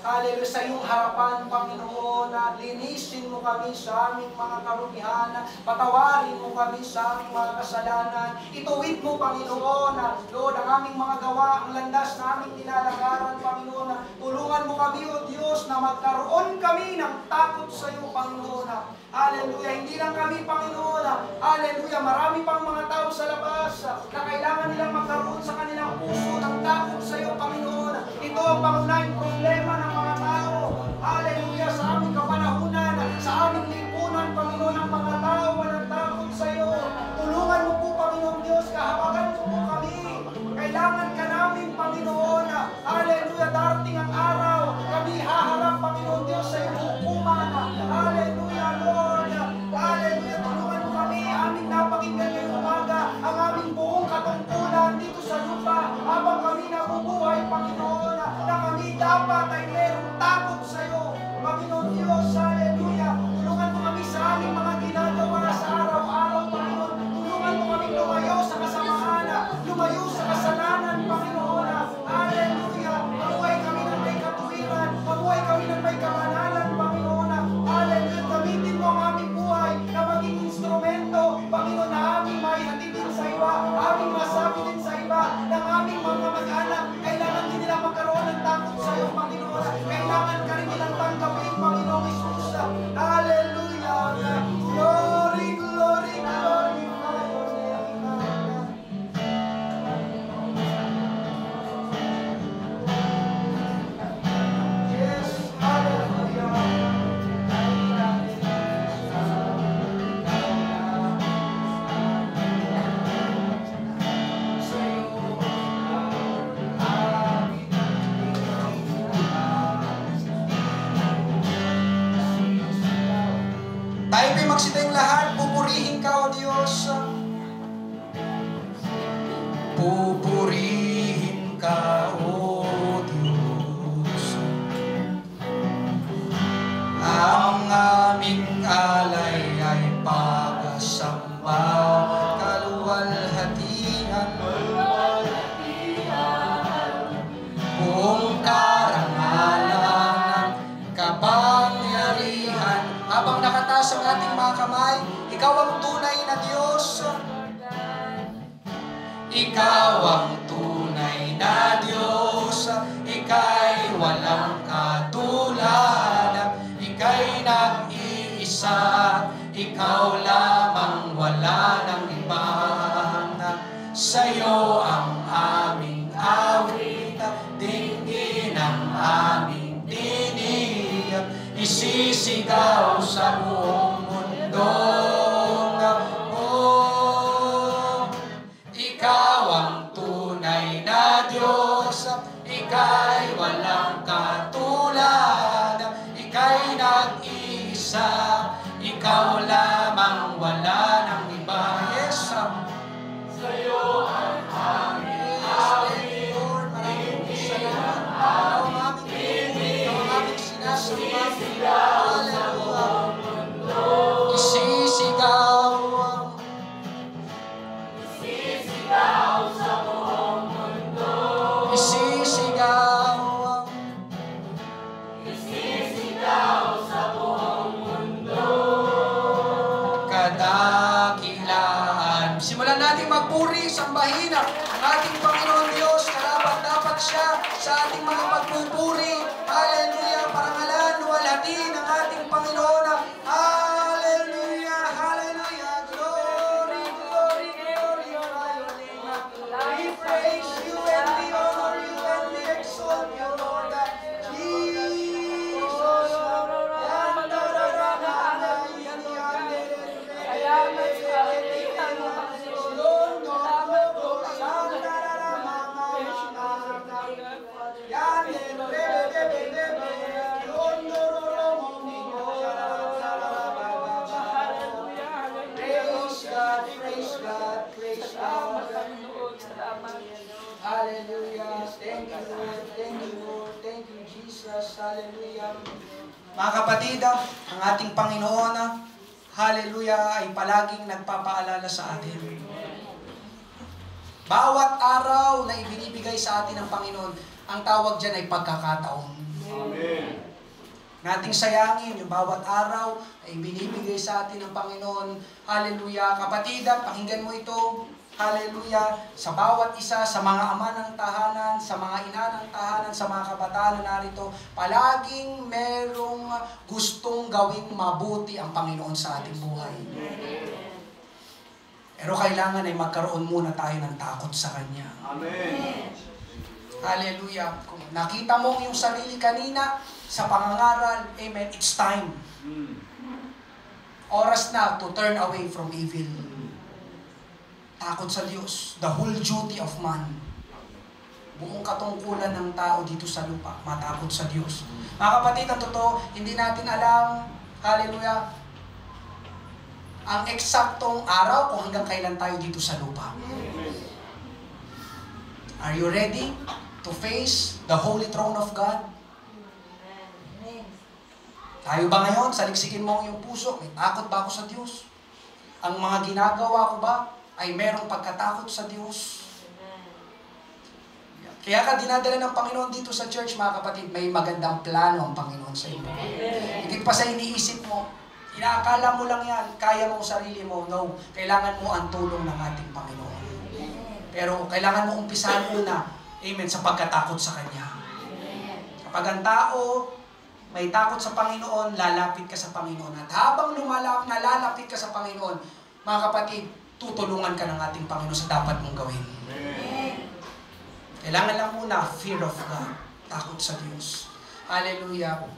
Hallelujah, sa iyong harapan, Panginoon, na linisin mo kami sa aming mga karumihan, patawarin mo kami sa aming mga kasalanan. Ituwid mo, Panginoon, Lord, ang aming mga gawa, ang landas na aming nilalakaran, Panginoon. Tulungan mo kami, O Diyos, na magkaroon kami ng takot sa iyo, Panginoon. Hallelujah, hindi lang kami, Panginoon. Hallelujah, marami pang mga tao sa labas na kailangan nilang magkaroon sa kanilang puso ng takot sa iyo, Panginoon. Ito ang pangunahing problema ng mga tao. Hallelujah, sa aming kapanahunan, sa aming lipunan, Panginoon, ang mga tao walang takot sa iyo. Tulungan mo po, Panginoon Diyos, kahabagan mo po kami. Kailangan ka namin, Panginoon. Hallelujah, darating ang araw. Kami haharap, Panginoon Diyos, sa iyong hukuman. Hallelujah, Lord. Hallelujah, tulungan mo kami. Aming napakinggan ngayong umaga ang aming buong katungkulan dito sa lupa. Habang kami nabubuhay, Panginoon, na kami dapat ay merong takot sa iyo. Panginoon Diyos, hallelujah. Tulungan mo kami sa aming mga ginagawa sa araw-araw, Panginoon. Tulungan mo kami lumayo sa kasamaan, lumayo sa kasalanan, Panginoon. Hallelujah. Mabuhay kami ng may katuwiran, mabuhay kami ng may kamanalan, Panginoon. Hallelujah. Gamitin mo ang aming buhay na maging instrumento, Panginoon, na aming maihatid din sa iba, aming masabi din sa iba, ng aming mga mag-anak. Kailangan din nila magkaroon ng takot sa iyo, Panginoon. Kailangan ka rin nilang tanggapin, Panginoon Jesus. Hallelujah. Glory, glory, glory. Yes, hallelujah. Tayo po'y magsitayong lahat, pupurihin ka, O Diyos. Pupurihin ka, O Diyos. Ang aming alay ay pagasamba, kaluwalhatian, buong karangalan. Ikaw ang tunay na Diyos. Ikaw ang tunay na Diyos. Ika'y walang katulad. Ika'y nag-iisa. Ikaw lamang, wala nang iba. Sa'yo ang aming awit, dinggin ang aming tinig, isisigaw sa buong mundo. Oh, ikaw ang tunay na Diyos, ika'y walang katulad, ika'y nag-iisa, ikaw lamang, wala nang iba. Yes, sa'yo ang aming awit, maraming salamat. Ang aming tinig, ang aming sinasamba. Hallelujah. Isisigaw sa buong mundo. Isisigaw sa buong mundo. Kadakilaan. Simulan natin magpuri, sambahin ang ating Panginoon Diyos. Karapat dapat siya sa ating mga pagpupuri. Hallelujah. Parangalan, luwalhatin ang ating Panginoon. Hallelujah. Hallelujah. Glory, glory, glory. We praise you and we honor you and we exalt you, Lord. Jesus. Praise God, praise God. Hallelujah. Thank you, Lord. Thank you, Lord. Thank you, Jesus. Hallelujah. Mga kapatid, ang ating Panginoon, hallelujah, ay palaging nagpapaalala sa atin. Bawat araw na ibinibigay sa atin ng Panginoon, ang tawag dyan ay pagkakataon. Amen. Nating sayangin yung bawat araw ay binibigay sa atin ng Panginoon. Hallelujah. Kapatid, pakinggan mo ito. Hallelujah. Sa bawat isa, sa mga ama ng tahanan, sa mga ina ng tahanan, sa mga kabataan na narito, palaging merong gustong gawing mabuti ang Panginoon sa ating buhay. Pero kailangan ay magkaroon muna tayo ng takot sa Kanya. Amen. Hallelujah. Kung nakita mo yung sarili kanina sa pangangaral, amen, it's time. Oras na to turn away from evil. Takot sa Diyos. The whole duty of man. Buong katungkulan ng tao dito sa lupa, matakot sa Diyos. Mga kapatid, ang totoo, hindi natin alam, hallelujah, ang eksaktong araw kung hanggang kailan tayo dito sa lupa. Are you ready to face the holy throne of God? Tayo ba ngayon, saliksikin mo yung puso, may takot ba ako sa Diyos? Ang mga ginagawa ko ba ay merong pagkatakot sa Diyos? Kaya ka dinadala ng Panginoon dito sa church, mga kapatid, may magandang plano ang Panginoon sa iyo. Hindi pa sa iniisip mo, inaakala mo lang yan, kaya mo sarili mo, no. Kailangan mo ang tulong ng ating Panginoon. Pero kailangan mo umpisahan muna, amen, sa pagkatakot sa Kanya. Kapag ang tao may takot sa Panginoon, lalapit ka sa Panginoon. At habang nalalapit ka sa Panginoon, mga kapatid, tutulungan ka ng ating Panginoon sa dapat mong gawin. Kailangan lang muna, fear of God. Takot sa Diyos. Hallelujah.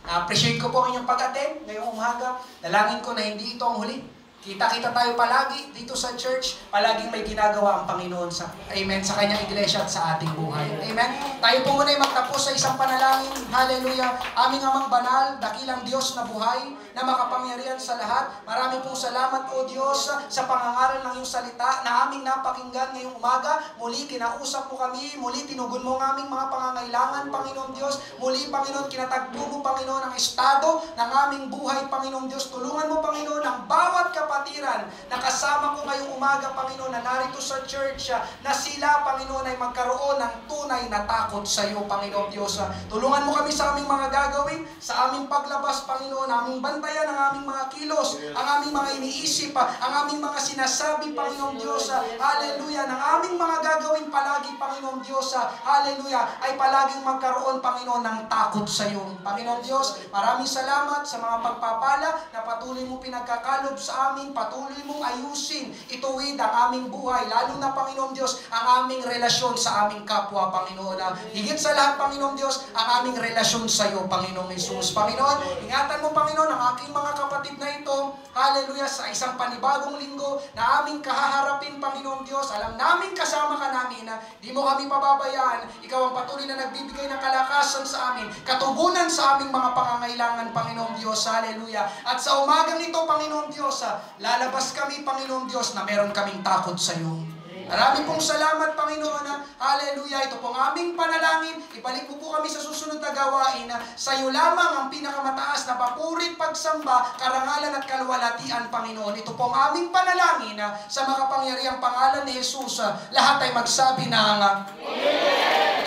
Na-appreciate ko po ang inyong pag-attend ngayong umaga. Dalangin ko na hindi ito ang huli. Kita-kita tayo palagi dito sa church. Palaging may ginagawa ang Panginoon sa, amen, sa kanyang iglesia at sa ating buhay. Amen. Tayo po muna ay magtapos sa isang panalangin. Hallelujah. Aming amang banal, dakilang Diyos na buhay, na makapangyarihan sa lahat. Marami pong salamat, O Diyos, sa pangangaral ng iyong salita na aming napakinggan ngayong umaga. Muli, kinausap mo kami. Muli, tinugon mo ang aming mga pangangailangan, Panginoon Diyos. Muli, Panginoon, kinatagpo mo, Panginoon, ang estado ng aming buhay, Panginoon Diyos. Tulungan mo, Panginoon, ang bawat kapatid kapatiran na kasama ko ngayong umaga, Panginoon, na narito sa church, na sila, Panginoon, ay magkaroon ng tunay na takot sa iyo, Panginoon Diyos. Tulungan mo kami sa aming mga gagawin, sa aming paglabas, Panginoon, aming bantayan ang aming mga kilos, ang aming mga iniisip, ang aming mga sinasabi, Panginoon Diyos. Hallelujah. Ng aming mga gagawin palagi, Panginoon Diyos. Hallelujah. Ay palaging magkaroon, Panginoon, ng takot sa iyo. Panginoon Diyos, maraming salamat sa mga pagpapala na patuloy mo pinagkakalob sa amin, patuloy mong ayusin, ituwid ang aming buhay, lalo na, Panginoon Diyos, ang aming relasyon sa aming kapwa, Panginoon. Higit sa lahat, Panginoon Diyos, ang aming relasyon sa iyo, Panginoong Jesus. Panginoon, ingatan mo, Panginoon, ang aking mga kapatid na ito, hallelujah, sa isang panibagong linggo na aming kahaharapin, Panginoong Diyos. Alam namin kasama ka namin na di mo kami pababayaan. Ikaw ang patuloy na nagbibigay ng kalakasan sa amin, katugunan sa aming mga pangangailangan, Panginoong Diyos. Hallelujah. At sa umagang ito, Panginoong Diyos, lalabas kami, Panginoong Diyos, na meron kaming takot sa iyo. Marami pong salamat, Panginoon. Hallelujah. Ito pong aming panalangin. Ibalik mo po kami sa susunod na gawain. Sa iyo lamang ang pinakamataas na papuri, pagsamba, karangalan at kalwalatian, Panginoon. Ito pong aming panalangin sa makapangyarihang pangalan ni Jesus. Lahat ay magsabi ng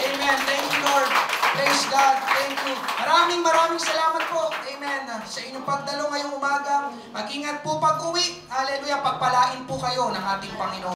Amen. Thank you, Lord. Praise God. Thank you. Maraming salamat po. Amen. Sa inyong pagdalo ngayong umaga. Mag-ingat po pag-uwi. Hallelujah. Pagpalain po kayo ng ating Panginoon.